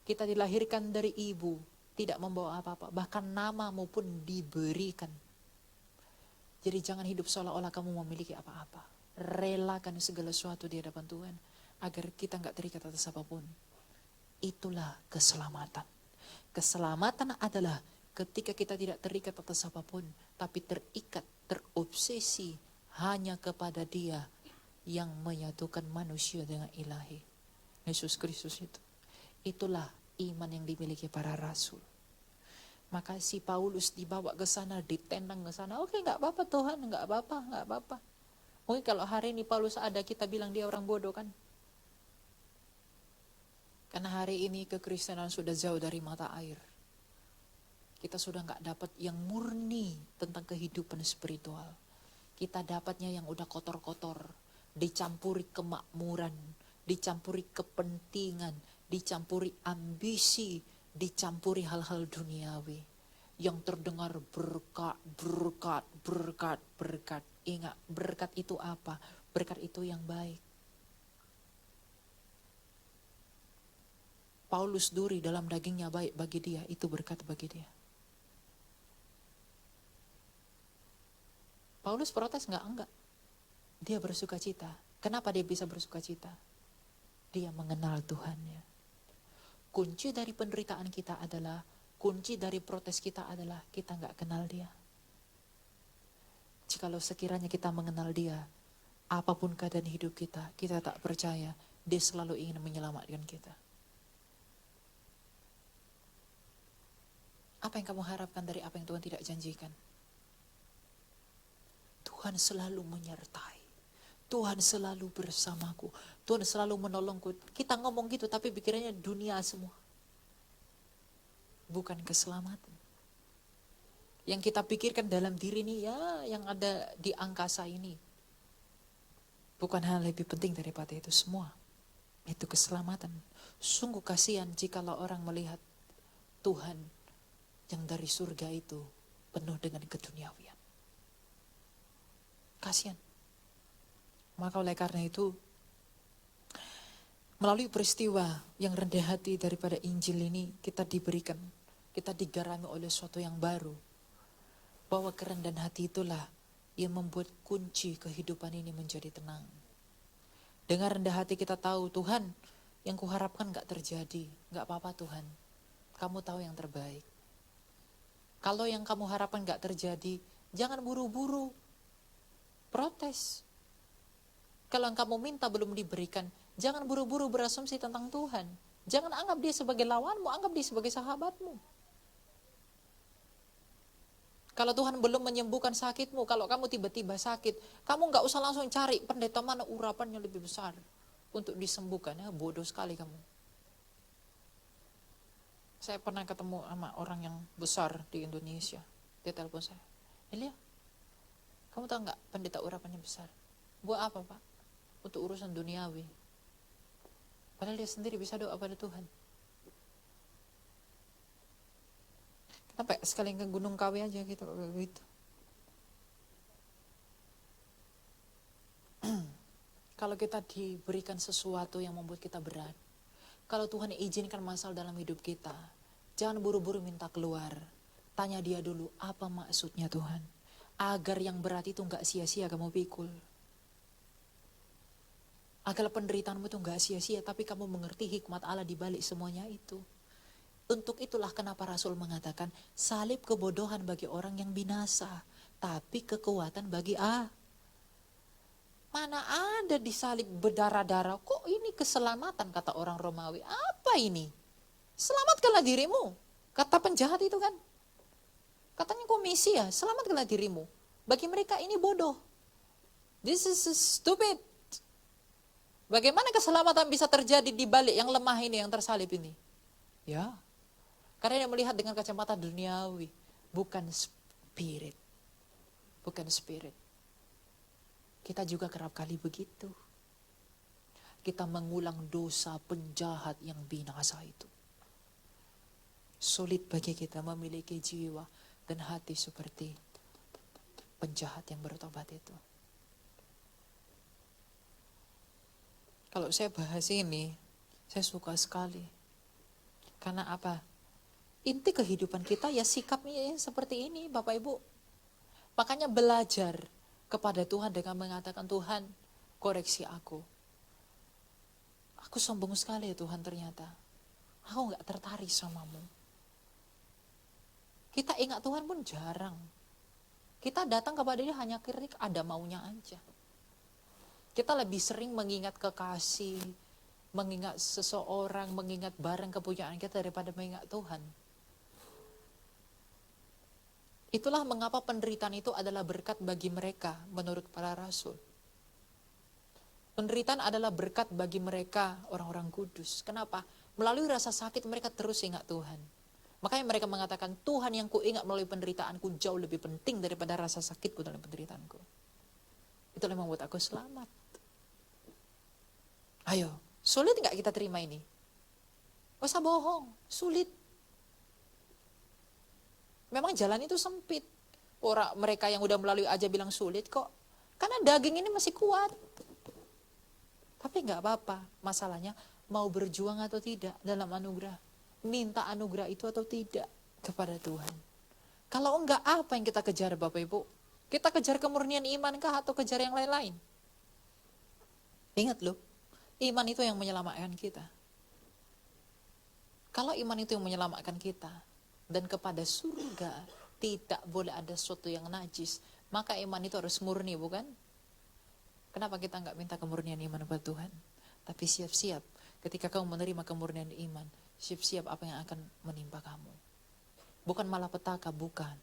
Kita dilahirkan dari ibu, tidak membawa apa-apa. Bahkan namamu pun diberikan. Jadi jangan hidup seolah-olah kamu memiliki apa-apa. Relakan segala sesuatu di hadapan Tuhan, agar kita nggak terikat atas apapun. Itulah keselamatan. Keselamatan adalah ketika kita tidak terikat atas apapun, tapi terikat, terobsesi hanya kepada Dia yang menyatukan manusia dengan ilahi. Yesus Kristus itu. Itulah iman yang dimiliki para rasul. Maka si Paulus dibawa ke sana, ditendang ke sana. Oke, nggak apa-apa Tuhan, nggak apa-apa. Mungkin kalau hari ini Paulus ada, kita bilang dia orang bodoh kan? Karena hari ini kekristenan sudah jauh dari mata air. Kita sudah nggak dapat yang murni tentang kehidupan spiritual. Kita dapatnya yang udah kotor-kotor, dicampuri kemakmuran, dicampuri kepentingan, dicampuri ambisi, dicampuri hal-hal duniawi yang terdengar berkat. Ingat, berkat itu apa? Berkat itu yang baik. Paulus duri dalam dagingnya baik bagi dia, itu berkat bagi dia. Paulus protes enggak. Dia bersuka cita. Kenapa dia bisa bersuka cita? Dia mengenal Tuhannya. Kunci dari penderitaan kita adalah, kunci dari protes kita adalah kita nggak kenal Dia. Jikalau sekiranya kita mengenal Dia, apapun keadaan hidup kita, kita tak percaya Dia selalu ingin menyelamatkan kita. Apa yang kamu harapkan dari apa yang Tuhan tidak janjikan? Tuhan selalu menyertai. Tuhan selalu bersamaku. Tuhan selalu menolongku. Kita ngomong gitu tapi pikirannya dunia semua. Bukan keselamatan. Yang kita pikirkan dalam diri ini ya yang ada di angkasa ini. Bukan hal lebih penting daripada itu semua. Itu keselamatan. Sungguh kasihan jikalau orang melihat Tuhan yang dari surga itu penuh dengan keduniawian. Kasihan. Maka oleh karena itu, melalui peristiwa yang rendah hati daripada Injil ini, kita diberikan, kita digarami oleh sesuatu yang baru. Bahwa kerendahan hati itulah yang membuat kunci kehidupan ini menjadi tenang. Dengan rendah hati kita tahu, Tuhan, yang kuharapkan gak terjadi. Gak apa-apa Tuhan, kamu tahu yang terbaik. Kalau yang kamu harapkan gak terjadi, jangan buru-buru protes. Kalau yang kamu minta belum diberikan, jangan buru-buru berasumsi tentang Tuhan. Jangan anggap dia sebagai lawanmu, anggap dia sebagai sahabatmu. Kalau Tuhan belum menyembuhkan sakitmu, kalau kamu tiba-tiba sakit, kamu gak usah langsung cari pendeta mana urapannya lebih besar untuk disembuhkan. Ya, bodoh sekali kamu. Saya pernah ketemu sama orang yang besar di Indonesia. Dia telepon saya, Elia, kamu tahu nggak pendeta urapannya besar? Buat apa Pak? Untuk urusan duniawi. Padahal dia sendiri bisa doa pada Tuhan. Kenapa sekali ke Gunung Kawi aja gitu, begitu. Kalau kita diberikan sesuatu yang membuat kita berat, kalau Tuhan izinkan masalah dalam hidup kita, jangan buru-buru minta keluar. Tanya dia dulu, apa maksudnya Tuhan? Agar yang berat itu gak sia-sia kamu pikul. Agar penderitaanmu itu gak sia-sia, tapi kamu mengerti hikmat Allah di balik semuanya itu. Untuk itulah kenapa Rasul mengatakan, salib kebodohan bagi orang yang binasa, tapi kekuatan bagi Mana ada disalib berdarah-darah, kok ini keselamatan kata orang Romawi. Apa ini? Selamatkanlah dirimu. Kata penjahat itu kan. Katanya kok Mesia, selamatkanlah dirimu. Bagi mereka ini bodoh. This is stupid. Bagaimana keselamatan bisa terjadi di balik yang lemah ini, yang tersalib ini? Ya, karena dia melihat dengan kacamata duniawi. Bukan spirit. Bukan spirit. Kita juga kerap kali begitu. Kita mengulang dosa penjahat yang binasa itu. Sulit bagi kita memiliki jiwa dan hati seperti penjahat yang bertobat itu. Kalau saya bahas ini, saya suka sekali. Karena apa? Inti kehidupan kita ya sikapnya seperti ini, Bapak Ibu. Makanya belajar kepada Tuhan dengan mengatakan, Tuhan, koreksi aku. Aku sombong sekali ya Tuhan ternyata. Aku gak tertarik samamu. Kita ingat Tuhan pun jarang. Kita datang kepada dia hanya kira ada maunya aja. Kita lebih sering mengingat kekasih, mengingat seseorang, mengingat barang kepunyaan kita daripada mengingat Tuhan. Itulah mengapa penderitaan itu adalah berkat bagi mereka menurut para rasul. Penderitaan adalah berkat bagi mereka orang-orang kudus. Kenapa? Melalui rasa sakit mereka terus ingat Tuhan. Makanya mereka mengatakan, Tuhan yang kuingat melalui penderitaanku jauh lebih penting daripada rasa sakitku dalam penderitaanku. Itulah yang membuat aku selamat. Ayo, sulit gak kita terima ini? Gak usah bohong, sulit. Memang jalan itu sempit. Orang mereka yang udah melalui aja bilang sulit kok. Karena daging ini masih kuat. Tapi gak apa-apa. Masalahnya mau berjuang atau tidak dalam anugerah. Minta anugerah itu atau tidak kepada Tuhan. Kalau enggak, apa yang kita kejar Bapak Ibu? Kita kejar kemurnian iman kah atau kejar yang lain-lain? Ingat loh, iman itu yang menyelamatkan kita. Kalau iman itu yang menyelamatkan kita, dan kepada surga tidak boleh ada sesuatu yang najis, Maka iman itu harus murni, bukan? Kenapa kita nggak minta kemurnian iman kepada Tuhan? Tapi siap-siap ketika kamu menerima kemurnian iman, siap-siap apa yang akan menimpa kamu. Bukan malapetaka, bukan.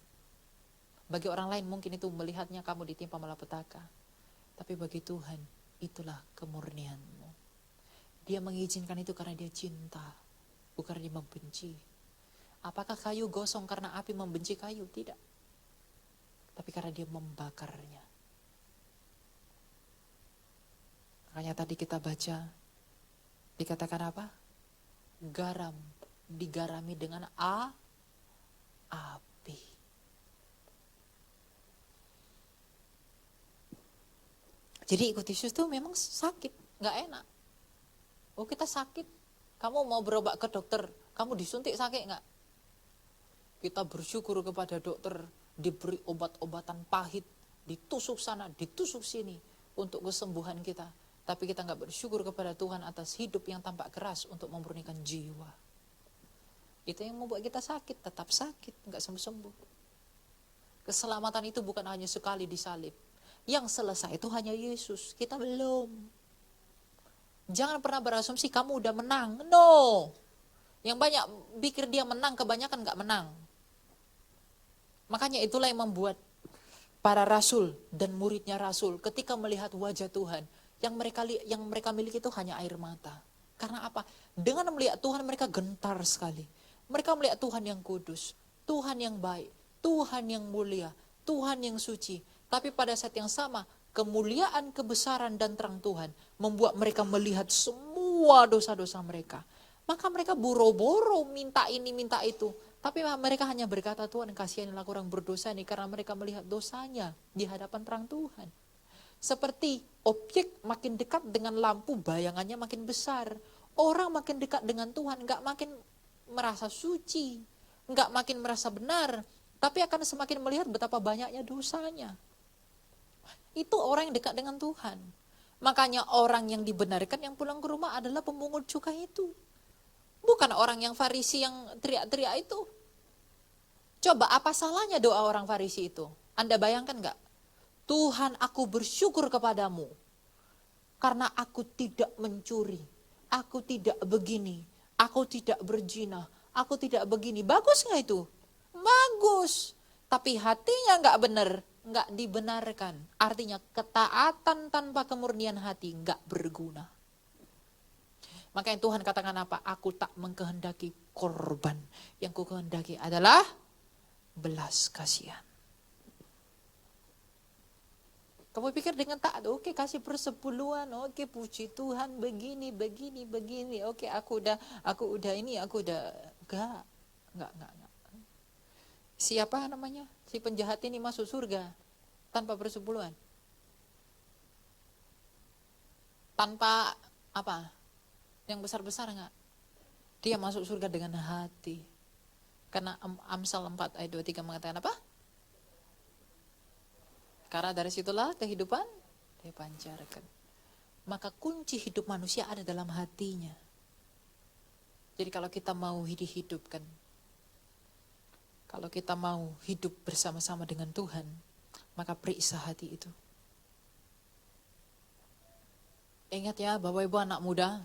Bagi orang lain mungkin itu melihatnya kamu ditimpa malapetaka. Tapi bagi Tuhan, itulah kemurnianmu. Dia mengizinkan itu karena dia cinta, bukan dia membenci. Apakah kayu gosong karena api membenci kayu? Tidak. Tapi karena dia membakarnya. Makanya tadi kita baca, dikatakan apa? Garam digarami dengan api. Jadi ikut Yesus itu memang sakit, nggak enak. Oh kita sakit, kamu mau berobat ke dokter, kamu disuntik sakit nggak? Kita bersyukur kepada dokter, diberi obat-obatan pahit, ditusuk sana, ditusuk sini untuk kesembuhan kita. Tapi kita nggak bersyukur kepada Tuhan atas hidup yang tampak keras untuk memurnikan jiwa. Itu yang membuat kita sakit, tetap sakit, nggak sembuh-sembuh. Keselamatan itu bukan hanya sekali disalib. Yang selesai itu hanya Yesus, kita belum. Jangan pernah berasumsi kamu udah menang, no. Yang banyak pikir dia menang, kebanyakan nggak menang. Makanya itulah yang membuat para rasul dan muridnya rasul ketika melihat wajah Tuhan, yang mereka miliki itu hanya air mata. Karena apa? Dengan melihat Tuhan mereka gentar sekali. Mereka melihat Tuhan yang kudus, Tuhan yang baik, Tuhan yang mulia, Tuhan yang suci. Tapi pada saat yang sama, kemuliaan, kebesaran dan terang Tuhan membuat mereka melihat semua dosa-dosa mereka. Maka mereka boro-boro minta ini, minta itu. Tapi mereka hanya berkata, Tuhan kasihanilah orang berdosa ini, karena mereka melihat dosanya di hadapan terang Tuhan. Seperti objek makin dekat dengan lampu, bayangannya makin besar. Orang makin dekat dengan Tuhan, nggak makin merasa suci, nggak makin merasa benar, tapi akan semakin melihat betapa banyaknya dosanya. Itu orang yang dekat dengan Tuhan. Makanya orang yang dibenarkan yang pulang ke rumah adalah pemungut cukai itu. Bukan orang yang Farisi yang teriak-teriak itu. Coba apa salahnya doa orang Farisi itu? Anda bayangkan nggak? Tuhan, aku bersyukur kepadamu karena aku tidak mencuri, aku tidak begini, aku tidak berzina, aku tidak begini. Bagus nggak itu? Bagus. Tapi hatinya nggak benar, nggak dibenarkan. Artinya ketaatan tanpa kemurnian hati nggak berguna. Makanya Tuhan katakan apa? Aku tak mengkehendaki korban. Yang ku kehendaki adalah belas kasihan. Kamu pikir dengan taat, oke kasih persepuluhan, oke puji Tuhan begini, oke aku udah ini, enggak. Siapa namanya? Si penjahat ini masuk surga tanpa persepuluhan. Tanpa apa? Yang besar-besar enggak? Dia masuk surga dengan hati. Karena Amsal 4 ayat 23 mengatakan apa? Karena dari situlah kehidupan dipancarkan. Maka kunci hidup manusia ada dalam hatinya. Jadi kalau kita mau dihidupkan, kalau kita mau hidup bersama-sama dengan Tuhan, maka periksa hati itu. Ingat ya Bapak Ibu anak muda,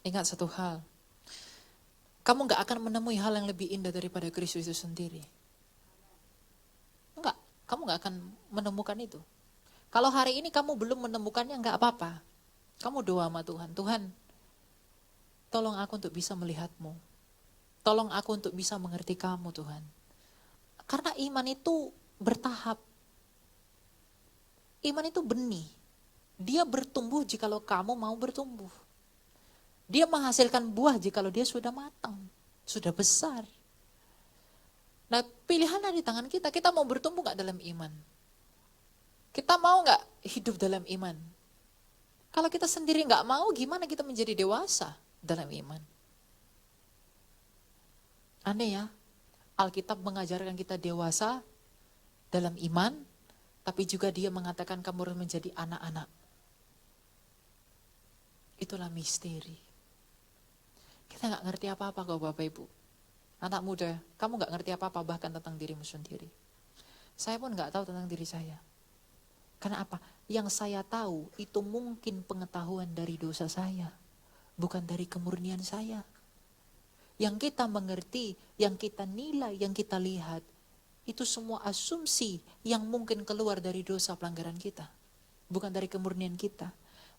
ingat satu hal. Kamu gak akan menemui hal yang lebih indah daripada Kristus itu sendiri. Enggak, kamu gak akan menemukan itu. Kalau hari ini kamu belum menemukannya gak apa-apa. Kamu doa sama Tuhan, Tuhan tolong aku untuk bisa melihatmu. Tolong aku untuk bisa mengerti kamu Tuhan. Karena iman itu bertahap. Iman itu benih. Dia bertumbuh jikalau kamu mau bertumbuh. Dia menghasilkan buah jikalau dia sudah matang, sudah besar. Nah pilihan ada di tangan kita. Kita mau bertumbuh gak dalam iman? Kita mau gak hidup dalam iman? Kalau kita sendiri gak mau, gimana kita menjadi dewasa dalam iman? Aneh ya. Alkitab mengajarkan kita dewasa dalam iman, tapi juga dia mengatakan kamu harus menjadi anak-anak. Itulah misteri. Kita gak ngerti apa-apa kok Bapak Ibu. Anak muda, kamu gak ngerti apa-apa bahkan tentang dirimu sendiri. Saya pun nggak tahu tentang diri saya. Karena apa? Yang saya tahu itu mungkin pengetahuan dari dosa saya, bukan dari kemurnian saya. Yang kita mengerti, yang kita nilai, yang kita lihat, itu semua asumsi yang mungkin keluar dari dosa pelanggaran kita, bukan dari kemurnian kita.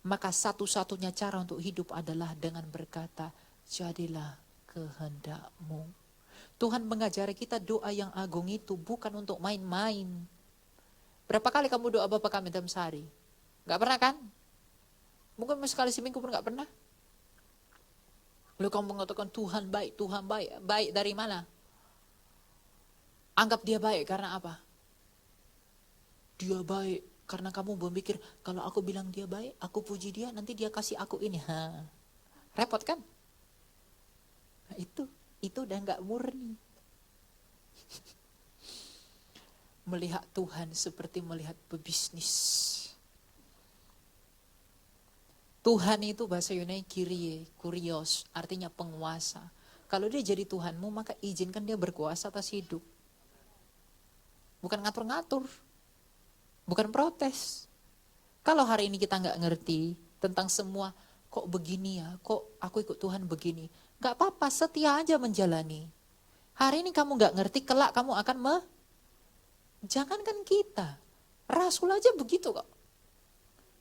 Maka satu-satunya cara untuk hidup adalah dengan berkata, jadilah kehendak-Mu. Tuhan mengajari kita doa yang agung itu bukan untuk main-main. Berapa kali kamu doa Bapa Kami dalam sehari? Gak pernah kan? Mungkin sekali seminggu pun gak pernah. Lalu kamu mengatakan Tuhan baik, Tuhan baik. Baik dari mana? Anggap dia baik karena apa? Dia baik karena kamu berpikir, kalau aku bilang dia baik, aku puji dia, nanti dia kasih aku ini. Repot kan? Nah, itu udah gak murni. Melihat Tuhan seperti melihat pebisnis. Tuhan itu bahasa Yunani Kyrie, kurios, artinya penguasa. Kalau dia jadi Tuhanmu, maka izinkan dia berkuasa atas hidup. Bukan ngatur-ngatur, bukan protes. Kalau hari ini kita nggak ngerti tentang semua, kok begini ya, kok aku ikut Tuhan begini. Nggak apa-apa, setia aja menjalani. Hari ini kamu nggak ngerti, kelak kamu akan jangankan kita, Rasul aja begitu kok.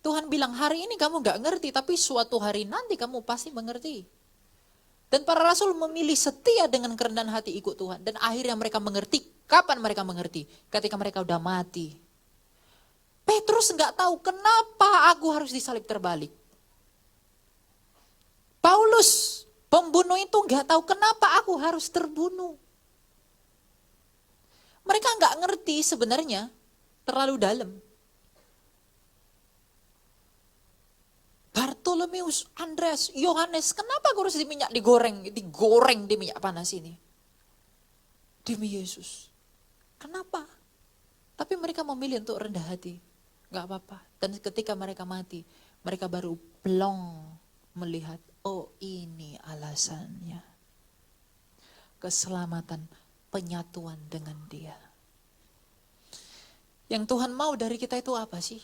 Tuhan bilang hari ini kamu gak ngerti, tapi suatu hari nanti kamu pasti mengerti. Dan para rasul memilih setia dengan kerendahan hati ikut Tuhan. Dan akhirnya mereka mengerti. Kapan mereka mengerti? Ketika mereka udah mati. Petrus gak tahu kenapa aku harus disalib terbalik. Paulus, pembunuh itu gak tahu kenapa aku harus terbunuh. Mereka gak ngerti sebenarnya, terlalu dalam. Bartolomeus, Andreas, Yohanes, kenapa aku harus digoreng di minyak panas ini? Demi Yesus. Kenapa? Tapi mereka memilih untuk rendah hati. Gak apa-apa. Dan ketika mereka mati, mereka baru plong melihat, oh ini alasannya. Keselamatan, penyatuan dengan Dia. Yang Tuhan mau dari kita itu apa sih?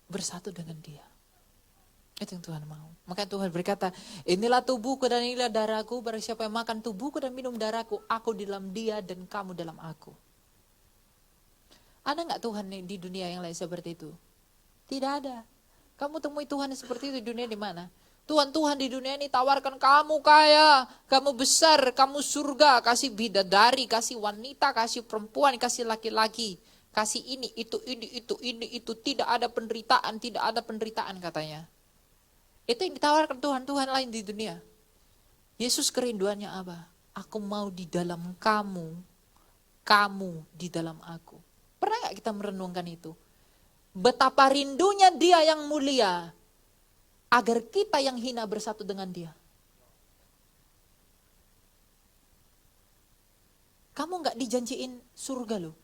Bersatu dengan Dia. Itu yang Tuhan mau. Maka Tuhan berkata, inilah tubuhku dan inilah darahku, barang siapa yang makan tubuhku dan minum darahku, aku di dalam dia dan kamu dalam aku. Ada gak Tuhan di dunia yang lain seperti itu? Tidak ada. Kamu temui Tuhan seperti itu di dunia di mana? Tuhan-Tuhan di dunia ini tawarkan kamu kaya, kamu besar, kamu surga, kasih bidadari, kasih wanita, kasih perempuan, kasih laki-laki. Kasih ini, itu. Tidak ada penderitaan katanya. Itu yang ditawarkan Tuhan-Tuhan lain di dunia. Yesus kerinduannya apa? Aku mau di dalam kamu, kamu di dalam aku. Pernah gak kita merenungkan itu? Betapa rindunya Dia yang mulia, agar kita yang hina bersatu dengan Dia. Kamu gak dijanjiin surga loh.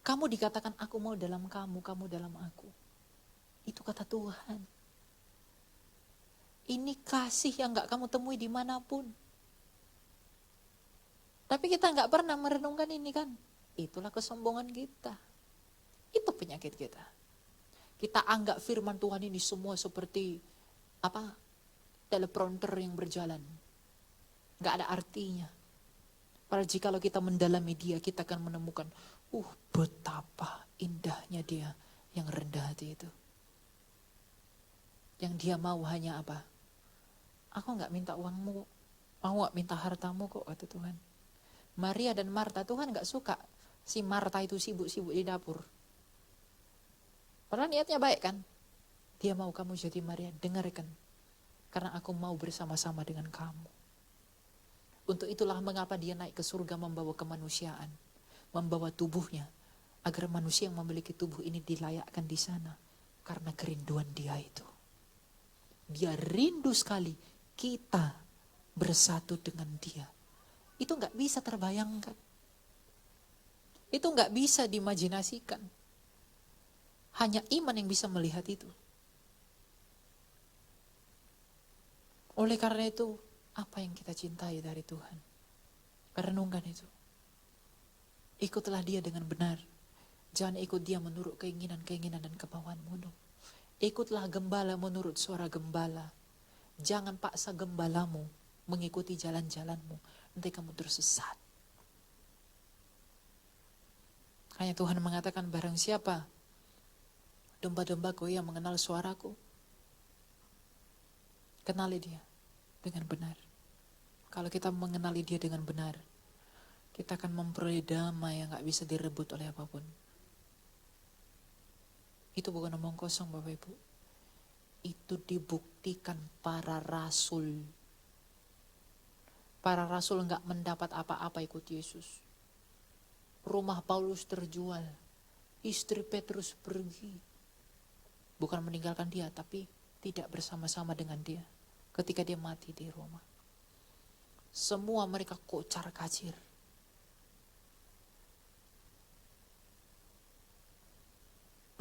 Kamu dikatakan aku mau dalam kamu, kamu dalam aku. Itu kata Tuhan. Ini kasih yang gak kamu temui dimanapun. Tapi kita gak pernah merenungkan ini kan. Itulah kesombongan kita. Itu penyakit kita. Kita anggap firman Tuhan ini semua seperti teleprompter yang berjalan. Gak ada artinya. Padahal jika kita mendalami Dia, kita akan menemukan, betapa indahnya Dia yang rendah hati itu. Yang Dia mau hanya apa? Aku gak minta uangmu, aku gak minta hartamu kok, kata Tuhan. Maria dan Marta, Tuhan gak suka si Marta itu sibuk-sibuk di dapur. Padahal niatnya baik kan? Dia mau kamu jadi Maria, dengarkan. Karena aku mau bersama-sama dengan kamu. Untuk itulah mengapa Dia naik ke surga membawa kemanusiaan. Membawa tubuhnya. Agar manusia yang memiliki tubuh ini dilayakkan di sana. Karena kerinduan Dia itu. Dia rindu sekali kita bersatu dengan Dia. Itu gak bisa terbayangkan. Itu gak bisa diimajinasikan. Hanya iman yang bisa melihat itu. Oleh karena itu, apa yang kita cintai dari Tuhan? Renungkan itu. Ikutlah dia dengan benar. Jangan ikut dia menurut keinginan-keinginan dan kemauanmu. No. Ikutlah gembala menurut suara gembala. Jangan paksa gembalamu mengikuti jalan-jalanmu. Nanti kamu tersesat. Hanya Tuhan mengatakan, barang siapa domba-dombaku yang mengenal suaraku, kenali dia dengan benar. Kalau kita mengenali dia dengan benar, kita akan memperoleh damai yang gak bisa direbut oleh apapun. Itu bukan omong kosong Bapak Ibu. Itu dibuktikan para rasul. Para rasul gak mendapat apa-apa ikut Yesus. Rumah Paulus terjual. Istri Petrus pergi. Bukan meninggalkan dia, tapi tidak bersama-sama dengan dia. Ketika dia mati di Roma. Semua mereka kocar kacir.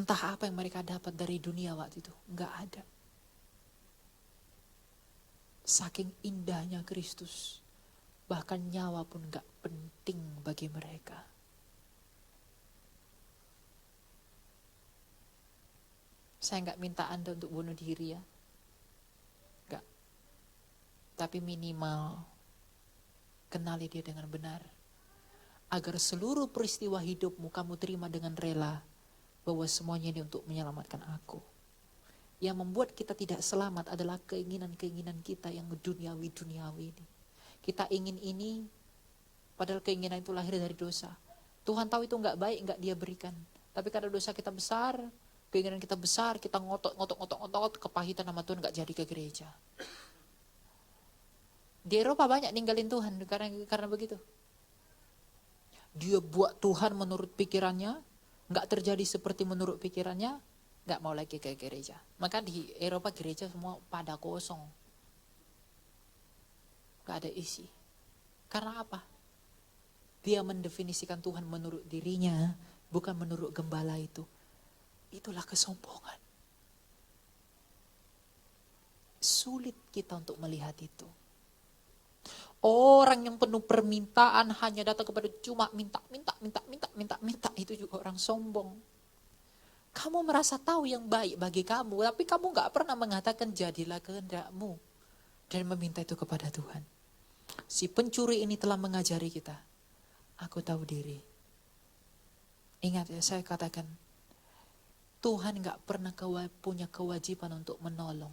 Entah apa yang mereka dapat dari dunia waktu itu. Enggak ada. Saking indahnya Kristus. Bahkan nyawa pun enggak penting bagi mereka. Saya enggak minta Anda untuk bunuh diri ya. Enggak. Tapi minimal kenali dia dengan benar. Agar seluruh peristiwa hidupmu kamu terima dengan rela. Bahwa semuanya ini untuk menyelamatkan aku. Yang membuat kita tidak selamat adalah keinginan-keinginan kita yang duniawi-duniawi ini. Kita ingin ini, padahal keinginan itu lahir dari dosa. Tuhan tahu itu enggak baik, enggak dia berikan. Tapi karena dosa kita besar, keinginan kita besar, kita ngotot, kepahitan sama Tuhan enggak jadi ke gereja. Di Eropa banyak ninggalin Tuhan karena begitu. Dia buat Tuhan menurut pikirannya, nggak terjadi seperti menurut pikirannya, nggak mau lagi ke gereja. Maka di Eropa gereja semua pada kosong. Nggak ada isi. Karena apa? Dia mendefinisikan Tuhan menurut dirinya, bukan menurut gembala itu. Itulah kesombongan. Sulit kita untuk melihat itu. Orang yang penuh permintaan hanya datang kepada cuma minta. Itu juga orang sombong. Kamu merasa tahu yang baik bagi kamu, tapi kamu gak pernah mengatakan jadilah kehendakmu. Dan meminta itu kepada Tuhan. Si pencuri ini telah mengajari kita. Aku tahu diri. Ingat ya, saya katakan. Tuhan gak pernah punya kewajiban untuk menolong.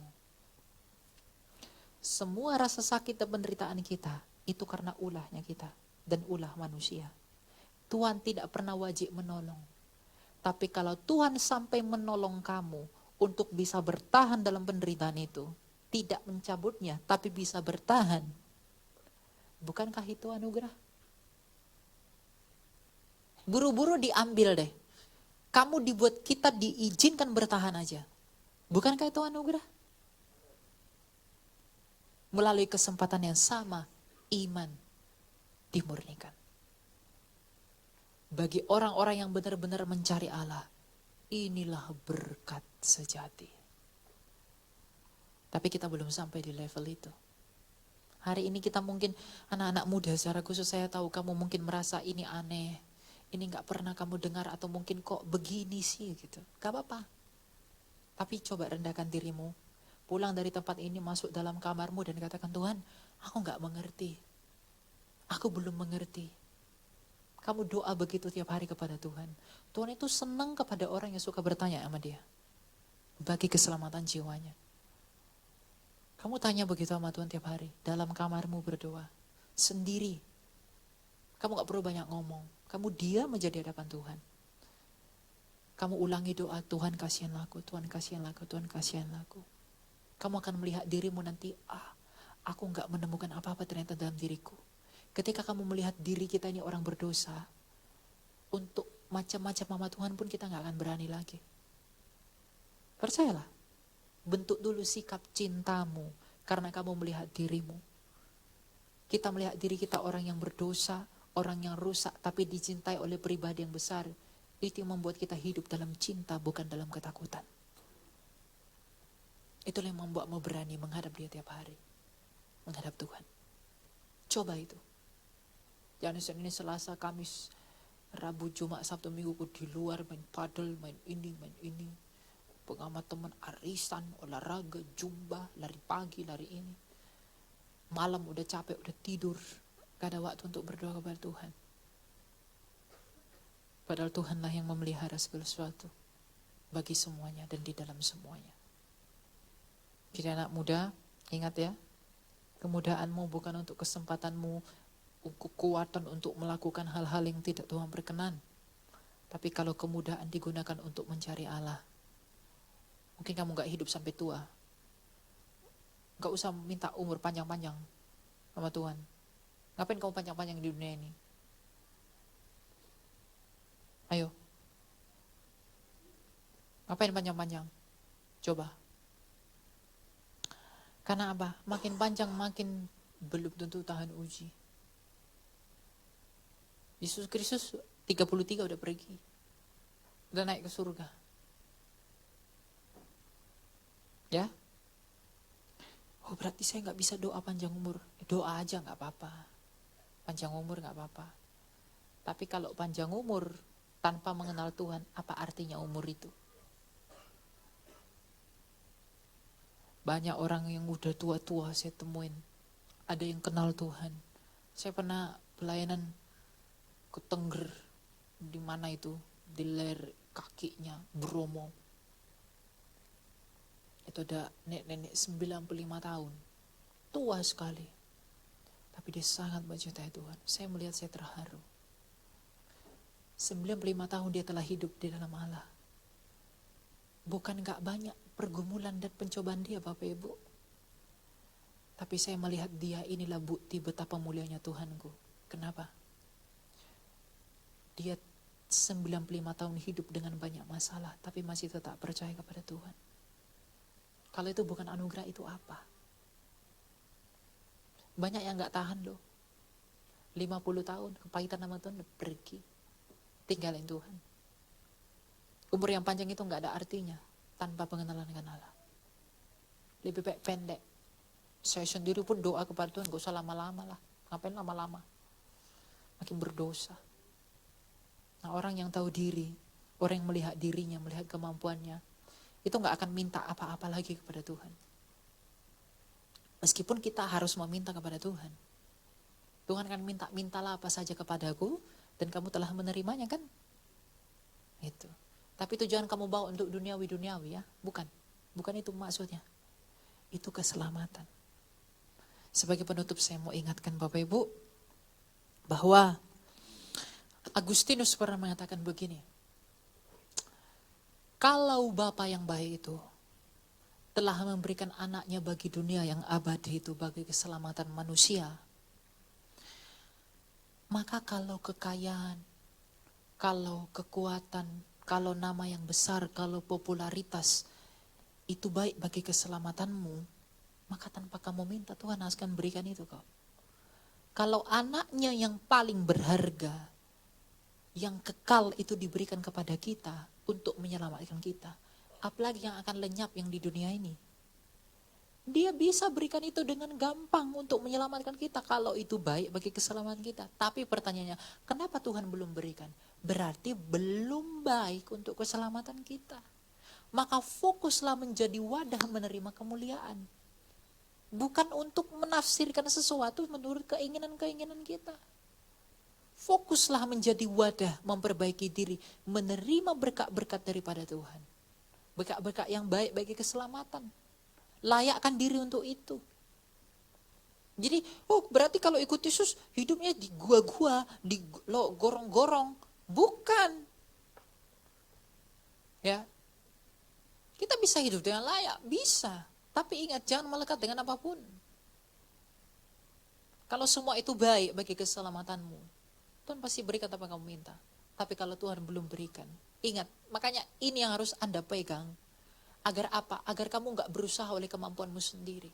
Semua rasa sakit dan penderitaan kita itu karena ulahnya kita dan ulah manusia. Tuhan tidak pernah wajib menolong. Tapi kalau Tuhan sampai menolong kamu untuk bisa bertahan dalam penderitaan itu, tidak mencabutnya tapi bisa bertahan, bukankah itu anugerah? Buru-buru diambil deh. Kamu dibuat kita diizinkan bertahan aja. Bukankah itu anugerah? Melalui kesempatan yang sama, iman dimurnikan. Bagi orang-orang yang benar-benar mencari Allah, inilah berkat sejati. Tapi kita belum sampai di level itu. Hari ini kita mungkin, anak-anak muda secara khusus saya tahu kamu mungkin merasa ini aneh. Ini gak pernah kamu dengar atau mungkin kok begini sih gitu. Gak apa-apa. Tapi coba rendahkan dirimu. Pulang dari tempat ini masuk dalam kamarmu dan katakan, Tuhan, aku gak mengerti. Aku belum mengerti. Kamu doa begitu tiap hari kepada Tuhan. Tuhan itu senang kepada orang yang suka bertanya sama dia. Bagi keselamatan jiwanya. Kamu tanya begitu sama Tuhan tiap hari. Dalam kamarmu berdoa. Sendiri. Kamu gak perlu banyak ngomong. Kamu diam aja di hadapan Tuhan. Kamu ulangi doa, Tuhan kasihanlah aku, Tuhan kasihanlah aku, Tuhan kasihanlah aku. Kamu akan melihat dirimu nanti, aku gak menemukan apa-apa ternyata dalam diriku. Ketika kamu melihat diri kita ini orang berdosa, untuk macam-macam sama Tuhan pun kita gak akan berani lagi. Percayalah, bentuk dulu sikap cintamu karena kamu melihat dirimu. Kita melihat diri kita orang yang berdosa, orang yang rusak, tapi dicintai oleh pribadi yang besar. Itu yang membuat kita hidup dalam cinta, bukan dalam ketakutan. Itulah yang membuatmu berani menghadap dia tiap hari. Menghadap Tuhan. Coba itu. Jangan ini Selasa, Kamis, Rabu, Jumat, Sabtu, Minggu ku di luar main padel, main ini. Pengamat teman arisan, olahraga, jumba, lari pagi, lari ini. Malam udah capek, udah tidur. Gak ada waktu untuk berdoa kepada Tuhan. Padahal Tuhanlah yang memelihara segala sesuatu bagi semuanya dan di dalam semuanya. Jadi anak muda, ingat ya, kemudahanmu bukan untuk kesempatanmu, kekuatan untuk melakukan hal-hal yang tidak Tuhan berkenan. Tapi kalau kemudahan digunakan untuk mencari Allah, mungkin kamu gak hidup sampai tua. Gak usah minta umur panjang-panjang sama Tuhan. Ngapain kamu panjang-panjang di dunia ini? Ayo. Ngapain panjang-panjang? Coba. Karena apa? Makin panjang makin belum tentu tahan uji. Yesus Kristus 33 udah pergi. Udah naik ke surga. Ya? Oh berarti saya gak bisa doa panjang umur. Doa aja gak apa-apa. Panjang umur gak apa-apa. Tapi kalau panjang umur tanpa mengenal Tuhan, apa artinya umur itu? Banyak orang yang udah tua-tua saya temuin. Ada yang kenal Tuhan. Saya pernah pelayanan ke Tengger. Di mana itu? Di leher kakinya Bromo. Itu ada nenek-nenek 95 tahun. Tua sekali. Tapi dia sangat mencintai Tuhan. Saya melihat, saya terharu. 95 tahun dia telah hidup di dalam Allah. Bukan gak banyak pergumulan dan pencobaan dia Bapak Ibu. Tapi saya melihat dia inilah bukti betapa mulianya Tuhanku. Kenapa? Dia 95 tahun hidup dengan banyak masalah, tapi masih tetap percaya kepada Tuhan. Kalau itu bukan anugerah, itu apa? Banyak yang gak tahan loh. 50 tahun, kepahitan nama Tuhan, pergi. Tinggalin Tuhan. Umur yang panjang itu gak ada artinya tanpa pengenalan dengan Allah. Lebih baik pendek. Saya sendiri pun doa kepada Tuhan, gak usah lama-lama lah. Ngapain lama-lama? Makin berdosa. Nah orang yang tahu diri, orang yang melihat dirinya, melihat kemampuannya, itu gak akan minta apa-apa lagi kepada Tuhan. Meskipun kita harus meminta kepada Tuhan. Tuhan akan minta, mintalah apa saja kepadaku, dan kamu telah menerimanya kan? Itu. Tapi tujuan kamu bawa untuk duniawi ya? Bukan. Bukan itu maksudnya. Itu keselamatan. Sebagai penutup saya mau ingatkan Bapak Ibu, bahwa Agustinus pernah mengatakan begini. Kalau Bapa yang baik itu telah memberikan anaknya bagi dunia yang abadi itu, bagi keselamatan manusia, maka kalau kekayaan, kalau kekuatan, kalau nama yang besar, kalau popularitas itu baik bagi keselamatanmu, maka tanpa kamu minta Tuhan akan berikan itu kok. Kalau anaknya yang paling berharga, yang kekal itu diberikan kepada kita untuk menyelamatkan kita, apalagi yang akan lenyap yang di dunia ini. Dia bisa berikan itu dengan gampang untuk menyelamatkan kita kalau itu baik bagi keselamatan kita. Tapi pertanyaannya, kenapa Tuhan belum berikan? Berarti belum baik untuk keselamatan kita. Maka fokuslah menjadi wadah menerima kemuliaan. Bukan untuk menafsirkan sesuatu menurut keinginan-keinginan kita. Fokuslah menjadi wadah memperbaiki diri, menerima berkat-berkat daripada Tuhan. Berkat-berkat yang baik bagi keselamatan. Layakkan diri untuk itu. Jadi, berarti kalau ikut Yesus hidupnya di gua-gua, di gorong-gorong. Bukan. Ya. Kita bisa hidup dengan layak, bisa. Tapi ingat, jangan melekat dengan apapun. Kalau semua itu baik bagi keselamatanmu, Tuhan pasti berikan apa yang kamu minta. Tapi kalau Tuhan belum berikan, ingat, makanya ini yang harus Anda pegang. Agar apa? Agar kamu gak berusaha oleh kemampuanmu sendiri.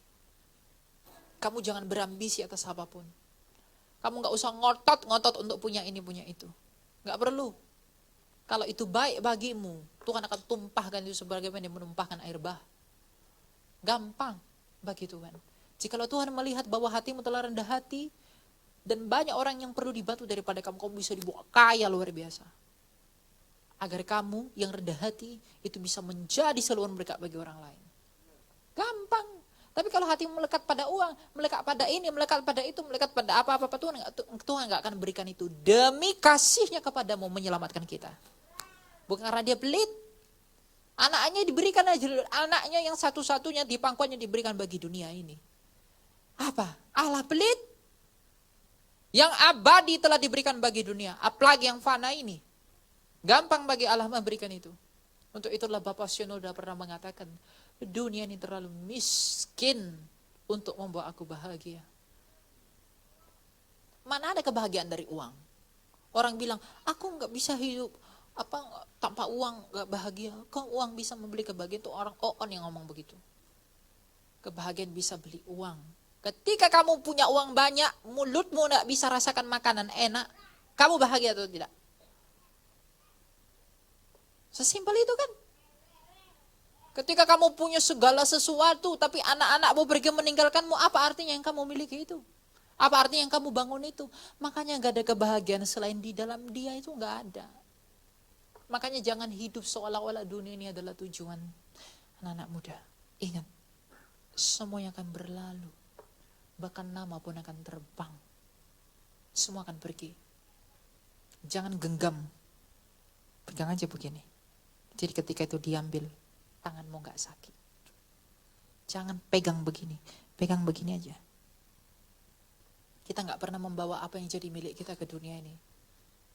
Kamu jangan berambisi atas apapun. Kamu gak usah ngotot untuk punya ini, punya itu. Gak perlu. Kalau itu baik bagimu, Tuhan akan tumpahkan itu sebagaimana dia menumpahkan air bah. Gampang bagi Tuhan. Jikalau Tuhan melihat bahwa hatimu telah rendah hati, Dan banyak orang yang perlu dibantu daripada kamu. Kamu bisa dibawa kaya luar biasa. Agar kamu yang rendah hati itu bisa menjadi saluran berkat bagi orang lain. Gampang. Tapi kalau hatimu melekat pada uang, melekat pada ini, melekat pada itu, melekat pada apa-apa, Tuhan nggak akan berikan itu. Demi kasihnya kepadamu menyelamatkan kita. Bukan karena dia pelit. Anaknya diberikan aja, anaknya yang satu-satunya di pangkuannya diberikan bagi dunia ini. Apa? Allah pelit? Yang abadi telah diberikan bagi dunia, apalagi yang fana ini. Gampang bagi Allah memberikan itu. Untuk itulah Bapak Syenoda pernah mengatakan, dunia ini terlalu miskin untuk membuat aku bahagia. Mana ada kebahagiaan dari uang? Orang bilang, aku nggak bisa hidup tanpa uang, nggak bahagia. Kok uang bisa membeli kebahagiaan? Itu orang on yang ngomong begitu. Kebahagiaan bisa beli uang. Ketika kamu punya uang banyak, mulutmu nggak bisa rasakan makanan enak, kamu bahagia atau tidak? Sesimpel itu kan. Ketika kamu punya segala sesuatu, tapi anak-anakmu pergi meninggalkanmu, apa artinya yang kamu miliki itu? Apa artinya yang kamu bangun itu? Makanya gak ada kebahagiaan selain di dalam dia itu gak ada. Makanya jangan hidup seolah-olah dunia ini adalah tujuan. Anak-anak muda, ingat, semuanya akan berlalu. Bahkan nama pun akan terbang. Semua akan pergi. Jangan genggam. Pegang aja begini. Jadi ketika itu diambil, tanganmu gak sakit. Jangan pegang begini aja. Kita gak pernah membawa apa yang jadi milik kita ke dunia ini.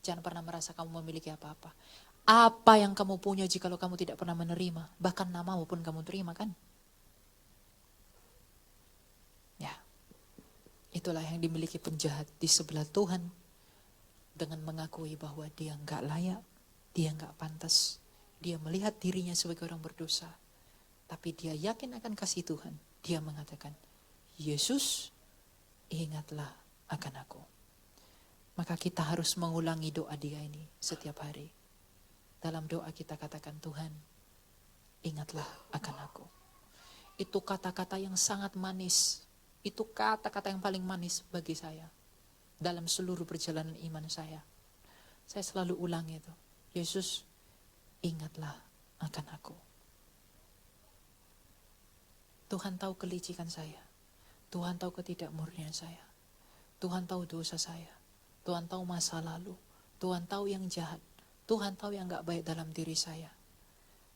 Jangan pernah merasa kamu memiliki apa-apa. Apa yang kamu punya jikalau kamu tidak pernah menerima, bahkan namamu pun kamu terima kan? Ya, itulah yang dimiliki penjahat di sebelah Tuhan. Dengan mengakui bahwa dia gak layak, dia gak pantas. Dia melihat dirinya sebagai orang berdosa. Tapi dia yakin akan kasih Tuhan. Dia mengatakan, Yesus, ingatlah akan aku. Maka kita harus mengulangi doa dia ini setiap hari. Dalam doa kita katakan, Tuhan, ingatlah akan aku. Itu kata-kata yang sangat manis. Itu kata-kata yang paling manis bagi saya. Dalam seluruh perjalanan iman saya. Saya selalu ulangi itu. Yesus, ingatlah akan aku. Tuhan tahu kelicikan saya. Tuhan tahu ketidakmurnian saya. Tuhan tahu dosa saya. Tuhan tahu masa lalu. Tuhan tahu yang jahat. Tuhan tahu yang gak baik dalam diri saya.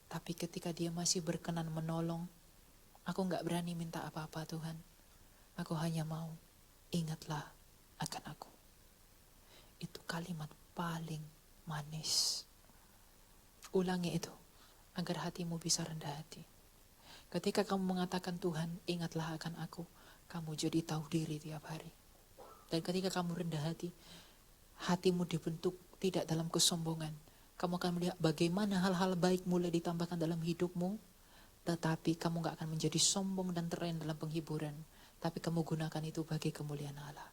Tapi ketika dia masih berkenan menolong, aku gak berani minta apa-apa Tuhan. Aku hanya mau, ingatlah akan aku. Itu kalimat paling manis. Ulangi itu, agar hatimu bisa rendah hati. Ketika kamu mengatakan Tuhan, ingatlah akan aku, kamu jadi tahu diri tiap hari. Dan ketika kamu rendah hati, hatimu dibentuk tidak dalam kesombongan. Kamu akan melihat bagaimana hal-hal baik mulai ditambahkan dalam hidupmu, tetapi kamu gak akan menjadi sombong dan terlena dalam penghiburan. Tapi kamu gunakan itu bagi kemuliaan Allah.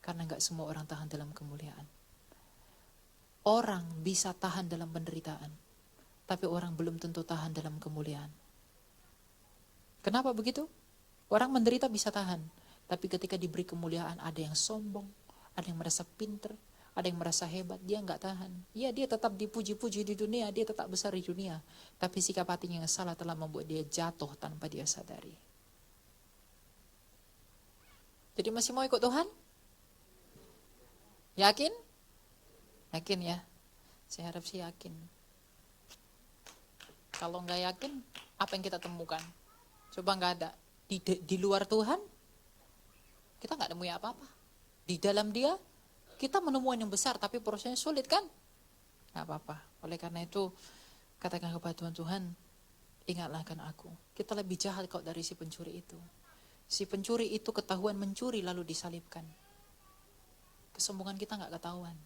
Karena gak semua orang tahan dalam kemuliaan. Orang bisa tahan dalam penderitaan, tapi orang belum tentu tahan dalam kemuliaan. Kenapa begitu? Orang menderita bisa tahan, tapi ketika diberi kemuliaan ada yang sombong, ada yang merasa pinter, ada yang merasa hebat, dia nggak tahan. Ya, dia tetap dipuji-puji di dunia, dia tetap besar di dunia, tapi sikap hatinya yang salah telah membuat dia jatuh tanpa dia sadari. Jadi masih mau ikut Tuhan? Yakin? Yakin ya? Saya harap sih yakin. Kalau nggak yakin, apa yang kita temukan? Coba nggak ada. Di luar Tuhan, kita nggak nemu apa-apa. Di dalam dia, kita menemukan yang besar, tapi prosesnya sulit kan? Nggak apa-apa. Oleh karena itu, katakan kepada Tuhan, Tuhan, ingatlah akan aku. Kita lebih jahat kok dari si pencuri itu. Si pencuri itu ketahuan mencuri lalu disalibkan. Kesombongan kita nggak ketahuan.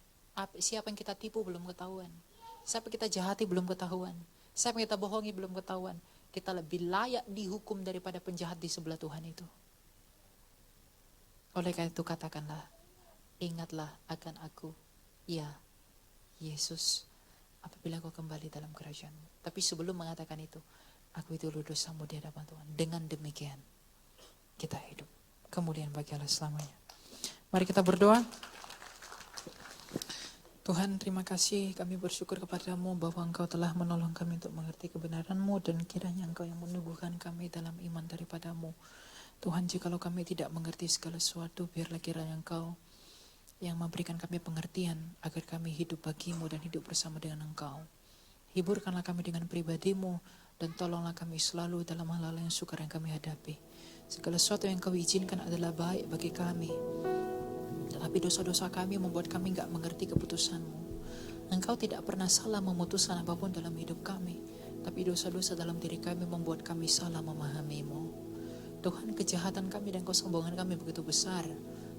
Siapa yang kita tipu belum ketahuan. Siapa yang kita jahati belum ketahuan. Siapa yang kita bohongi belum ketahuan. Kita lebih layak dihukum daripada penjahat di sebelah Tuhan itu. Oleh karena itu katakanlah, ingatlah akan aku, ya Yesus, apabila kau kembali dalam kerajaan-Mu. Tapi sebelum mengatakan itu, aku itu dosamu di hadapan Tuhan. Dengan demikian, kita hidup. Kemuliaan bagi Allah selamanya. Mari kita berdoa. Tuhan, terima kasih, kami bersyukur kepadamu bahwa Engkau telah menolong kami untuk mengerti kebenaran-Mu dan kiranya Engkau yang meneguhkan kami dalam iman daripadamu. Tuhan, jikalau kami tidak mengerti segala sesuatu, biarlah kiranya Engkau yang memberikan kami pengertian agar kami hidup bagimu dan hidup bersama dengan Engkau. Hiburkanlah kami dengan pribadimu dan tolonglah kami selalu dalam hal-hal yang sukar yang kami hadapi. Segala sesuatu yang Kau izinkan adalah baik bagi kami. Tetapi dosa-dosa kami membuat kami gak mengerti keputusan-Mu. Engkau tidak pernah salah memutuskan apapun dalam hidup kami. Tapi dosa-dosa dalam diri kami membuat kami salah memahami-Mu. Tuhan, kejahatan kami dan kesombongan kami begitu besar.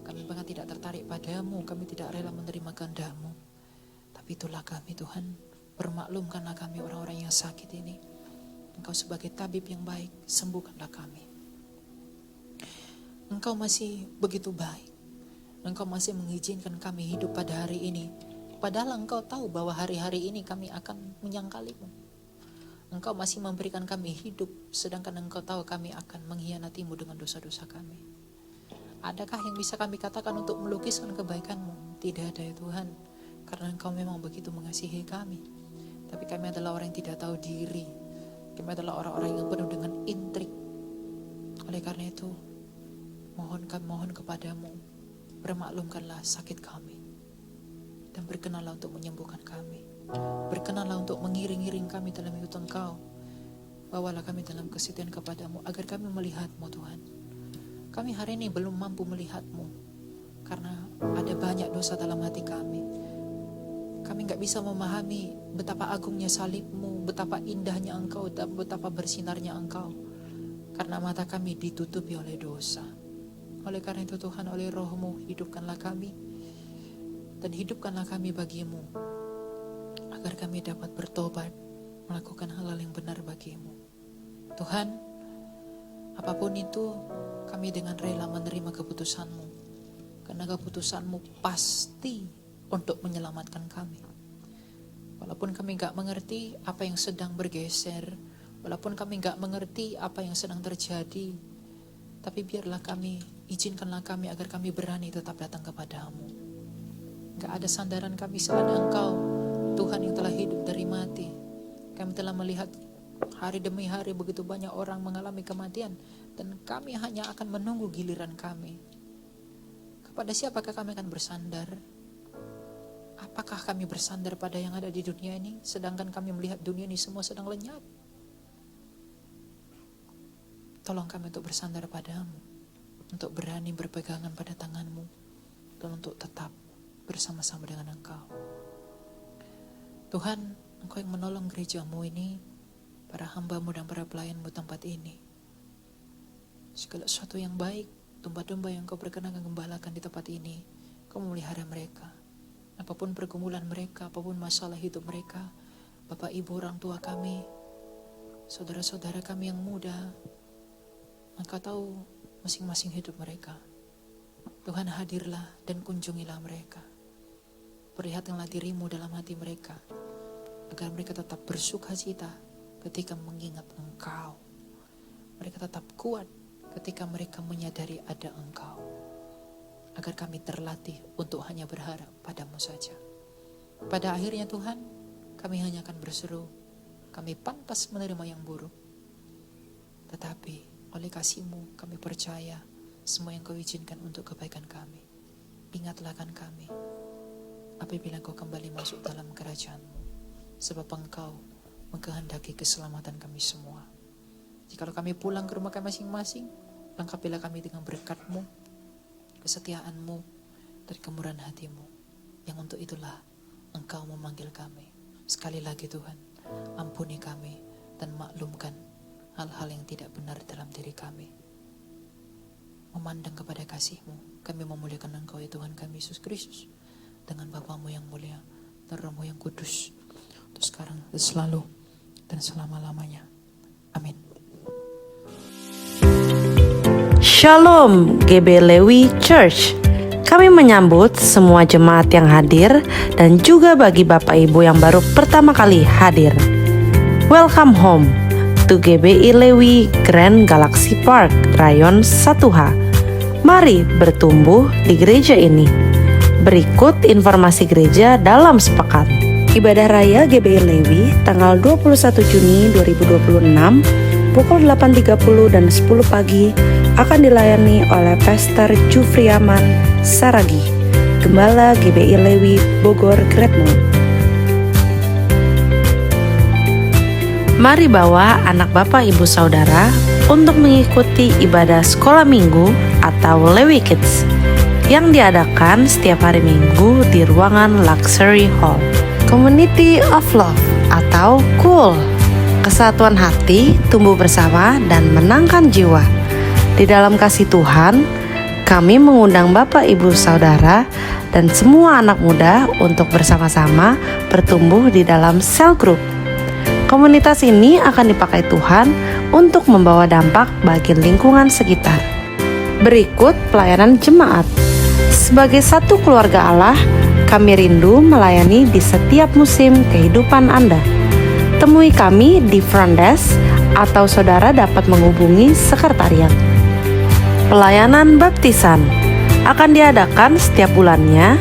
Kami bahkan tidak tertarik padamu. Kami tidak rela menerima kehendak-Mu. Tapi itulah kami Tuhan. Permaklumkanlah kami orang-orang yang sakit ini. Engkau sebagai tabib yang baik, sembuhkanlah kami. Engkau masih begitu baik. Engkau masih mengizinkan kami hidup pada hari ini. Padahal Engkau tahu bahwa hari-hari ini kami akan menyangkali-Mu. Engkau masih memberikan kami hidup, sedangkan Engkau tahu kami akan mengkhianati-Mu dengan dosa-dosa kami. Adakah yang bisa kami katakan untuk melukiskan kebaikan-Mu? Tidak ada ya Tuhan. Karena Engkau memang begitu mengasihi kami. Tapi kami adalah orang yang tidak tahu diri. Kami adalah orang-orang yang penuh dengan intrik. Oleh karena itu, mohon kepadamu, bermaklumkanlah sakit kami dan berkenanlah untuk menyembuhkan kami. Berkenanlah untuk mengiring-iring kami dalam hidup Engkau. Bawalah kami dalam kesetiaan kepadamu agar kami melihat-Mu Tuhan. Kami hari ini belum mampu melihat-Mu karena ada banyak dosa dalam hati kami. Kami gak bisa memahami betapa agungnya salib-Mu, betapa indahnya Engkau dan betapa bersinarnya Engkau. Karena mata kami ditutupi oleh dosa. Oleh karena itu Tuhan, oleh Roh-Mu hidupkanlah kami dan hidupkanlah kami bagi-Mu agar kami dapat bertobat, melakukan hal-hal yang benar bagi-Mu. Tuhan, apapun itu kami dengan rela menerima keputusan-Mu karena keputusan-Mu pasti untuk menyelamatkan kami. Walaupun kami gak mengerti apa yang sedang bergeser, walaupun kami gak mengerti apa yang sedang terjadi, tapi biarlah kami, izinkanlah kami agar kami berani tetap datang kepadamu. Gak ada sandaran kami selain Engkau, Tuhan yang telah hidup dari mati. Kami telah melihat hari demi hari begitu banyak orang mengalami kematian, dan kami hanya akan menunggu giliran kami. Kepada siapakah kami akan bersandar? Apakah kami bersandar pada yang ada di dunia ini, sedangkan kami melihat dunia ini semua sedang lenyap? Tolong kami untuk bersandar padamu, untuk berani berpegangan pada tanganmu, dan untuk tetap bersama-sama dengan Engkau. Tuhan, Engkau yang menolong gerejamu ini, para hamba-Mu dan para pelayan-Mu tempat ini. Segala sesuatu yang baik, domba-domba yang Kau berkenankan gembalakan di tempat ini, Kau memelihara mereka. Apapun pergumulan mereka, apapun masalah hidup mereka, Bapak Ibu orang tua kami, saudara-saudara kami yang muda, Engkau tahu masing-masing hidup mereka. Tuhan, hadirlah dan kunjungilah mereka. Perlihatkanlah diri-Mu dalam hati mereka, agar mereka tetap bersuka cita ketika mengingat Engkau. Mereka tetap kuat ketika mereka menyadari ada Engkau. Agar kami terlatih untuk hanya berharap padamu saja. Pada akhirnya Tuhan, kami hanya akan berseru, kami pantas menerima yang buruk. Tetapi oleh kasih-Mu kami percaya semua yang Kau izinkan untuk kebaikan kami. Ingatlah kan kami apabila Kau kembali masuk dalam kerajaan-Mu, sebab Engkau mengkehendaki keselamatan kami semua. Jikalau kami pulang ke rumah kami masing-masing, lengkapilah kami dengan berkat-Mu, kesetiaan-Mu, dan kemurahan hati-Mu, yang untuk itulah Engkau memanggil kami. Sekali lagi Tuhan, ampuni kami dan maklumkan hal-hal yang tidak benar dalam diri kami. Memandang kepada kasih-Mu, kami memuliakan Engkau ya Tuhan kami Yesus Kristus, dengan Bapa-Mu yang mulia dan Roh-Mu yang kudus, untuk sekarang dan selalu dan selama-lamanya. Amin. Shalom GB Lewi Church. Kami menyambut semua jemaat yang hadir dan juga bagi Bapak Ibu yang baru pertama kali hadir. Welcome home to GBI Lewi Grand Galaxy Park, Rayon 1H. Mari bertumbuh di gereja ini. Berikut informasi gereja dalam sepekan. Ibadah Raya GBI Lewi tanggal 21 Juni 2026 pukul 8.30 dan 10 pagi akan dilayani oleh Pastor Jufriaman Saragi, Gembala GBI Lewi Bogor Gretmont. Mari bawa anak bapak ibu saudara untuk mengikuti ibadah sekolah minggu atau Lewi Kids yang diadakan setiap hari Minggu di ruangan Luxury Hall. Community of Love atau KUL, kesatuan hati, tumbuh bersama dan menangkan jiwa. Di dalam kasih Tuhan, kami mengundang Bapak Ibu Saudara dan semua anak muda untuk bersama-sama bertumbuh di dalam sel group. Komunitas ini akan dipakai Tuhan untuk membawa dampak bagi lingkungan sekitar. Berikut pelayanan jemaat. Sebagai satu keluarga Allah, kami rindu melayani di setiap musim kehidupan Anda. Temui kami di front desk atau saudara dapat menghubungi sekretariat. Pelayanan baptisan akan diadakan setiap bulannya.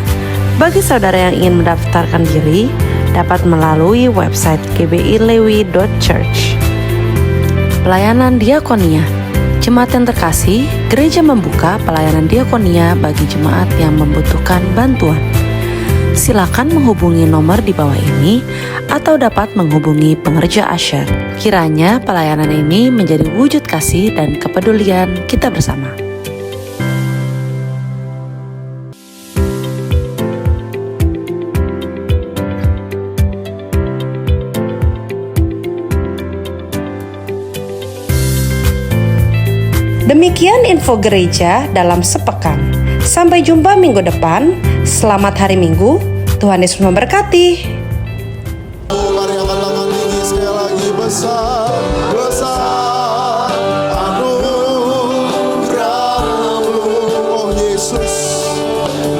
Bagi saudara yang ingin mendaftarkan diri, dapat melalui website gbilewi.church. Pelayanan diakonia. Jemaat yang terkasih, gereja membuka pelayanan diakonia bagi jemaat yang membutuhkan bantuan. Silakan menghubungi nomor di bawah ini atau dapat menghubungi pengerja Asher. Kiranya pelayanan ini menjadi wujud kasih dan kepedulian kita bersama. Demikian info gereja dalam sepekan. Sampai jumpa minggu depan. Selamat hari Minggu. Tuhan Yesus memberkati. Mari angkat tangan tinggi sekali lagi. Besar, besar anugerah-Mu, oh Yesus.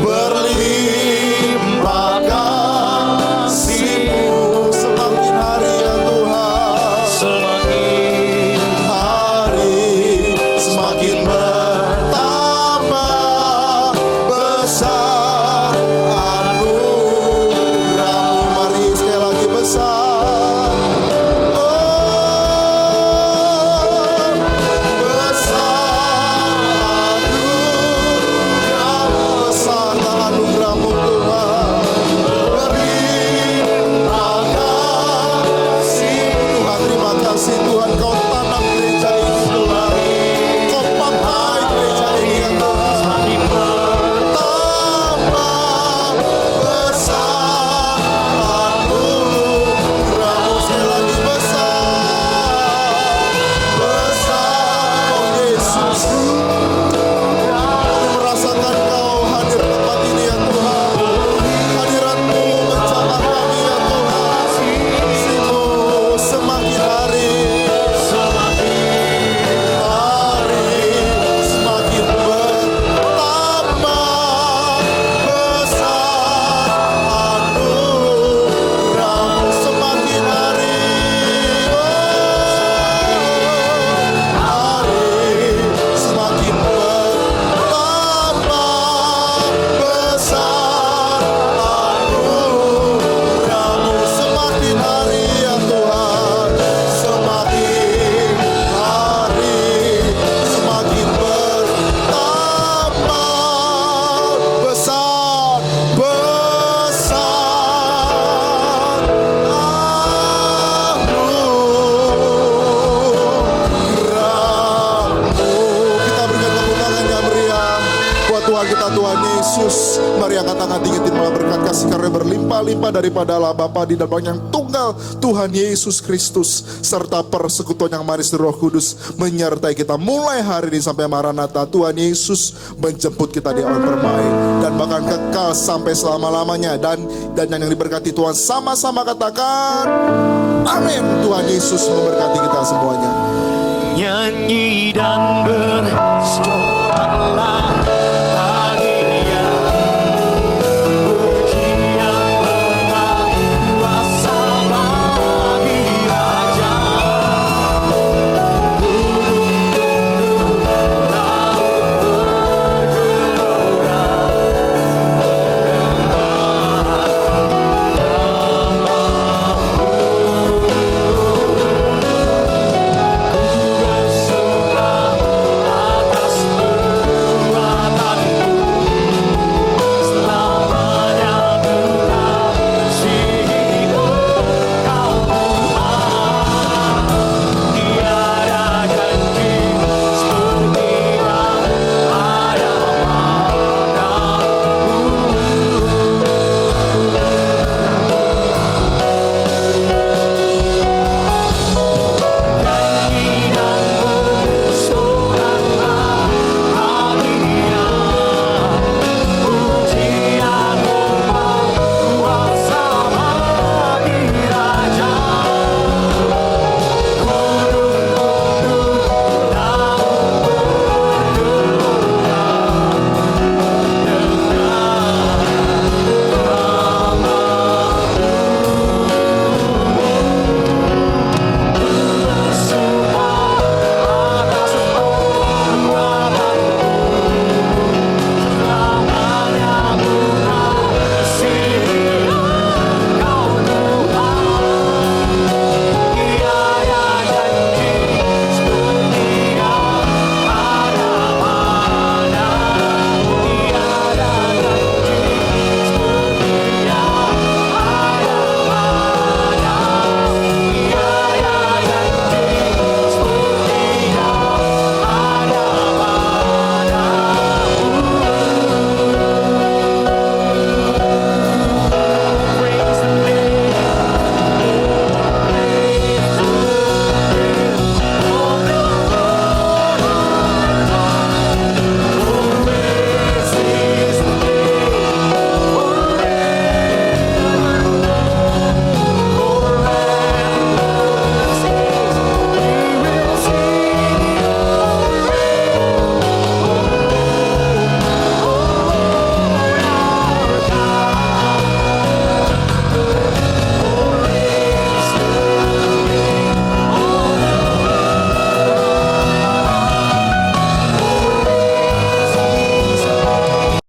Berlimpah kasih-Mu semakin hari ya Tuhan. Semakin hari semakin bertambah besar anugerah-Mu. Mari sekali lagi besar. Oh, besar anugerah-Mu, besar anugerah-Mu Tuhan. Berlimpah kasih Tuhan, terima kasih Tuhan. Kau tanam gereja ini Tuhan, Kau pakai gereja ini ya Tuhan. Bertambah besar anugerah-Mu, sekali lagi besar, besar oh Yesus. Kami merasakan Kau hadir tempat ini ya Tuhan. Hadirat-Mu mencatat kami ya Tuhan. Kasih-Mu semakin hari semakin bertambah besar anugerah-Mu semakin hari semakin bertambah besar anugerah-Mu semakin hari ya Tuhan. Semakin hari semakin bertambah besar, besar anugerah-Mu. Kita berikan tepuk tangan yang meriah buat Tuhan kita, Tuhan Yesus. Mari angkat tangan tinggi, terima berkat kasih karya berlimpah-limpah daripada Allah Bapa di dalam yang tunggal Tuhan Yesus Kristus, serta persekutuan yang manis Roh Kudus menyertai kita mulai hari ini sampai Maranatha. Tuhan Yesus menjemput kita di awan permai dan bahkan kekal sampai selama-lamanya. Dan yang diberkati Tuhan sama-sama katakan amin. Tuhan Yesus memberkati kita semuanya. Nyanyi dan bersorak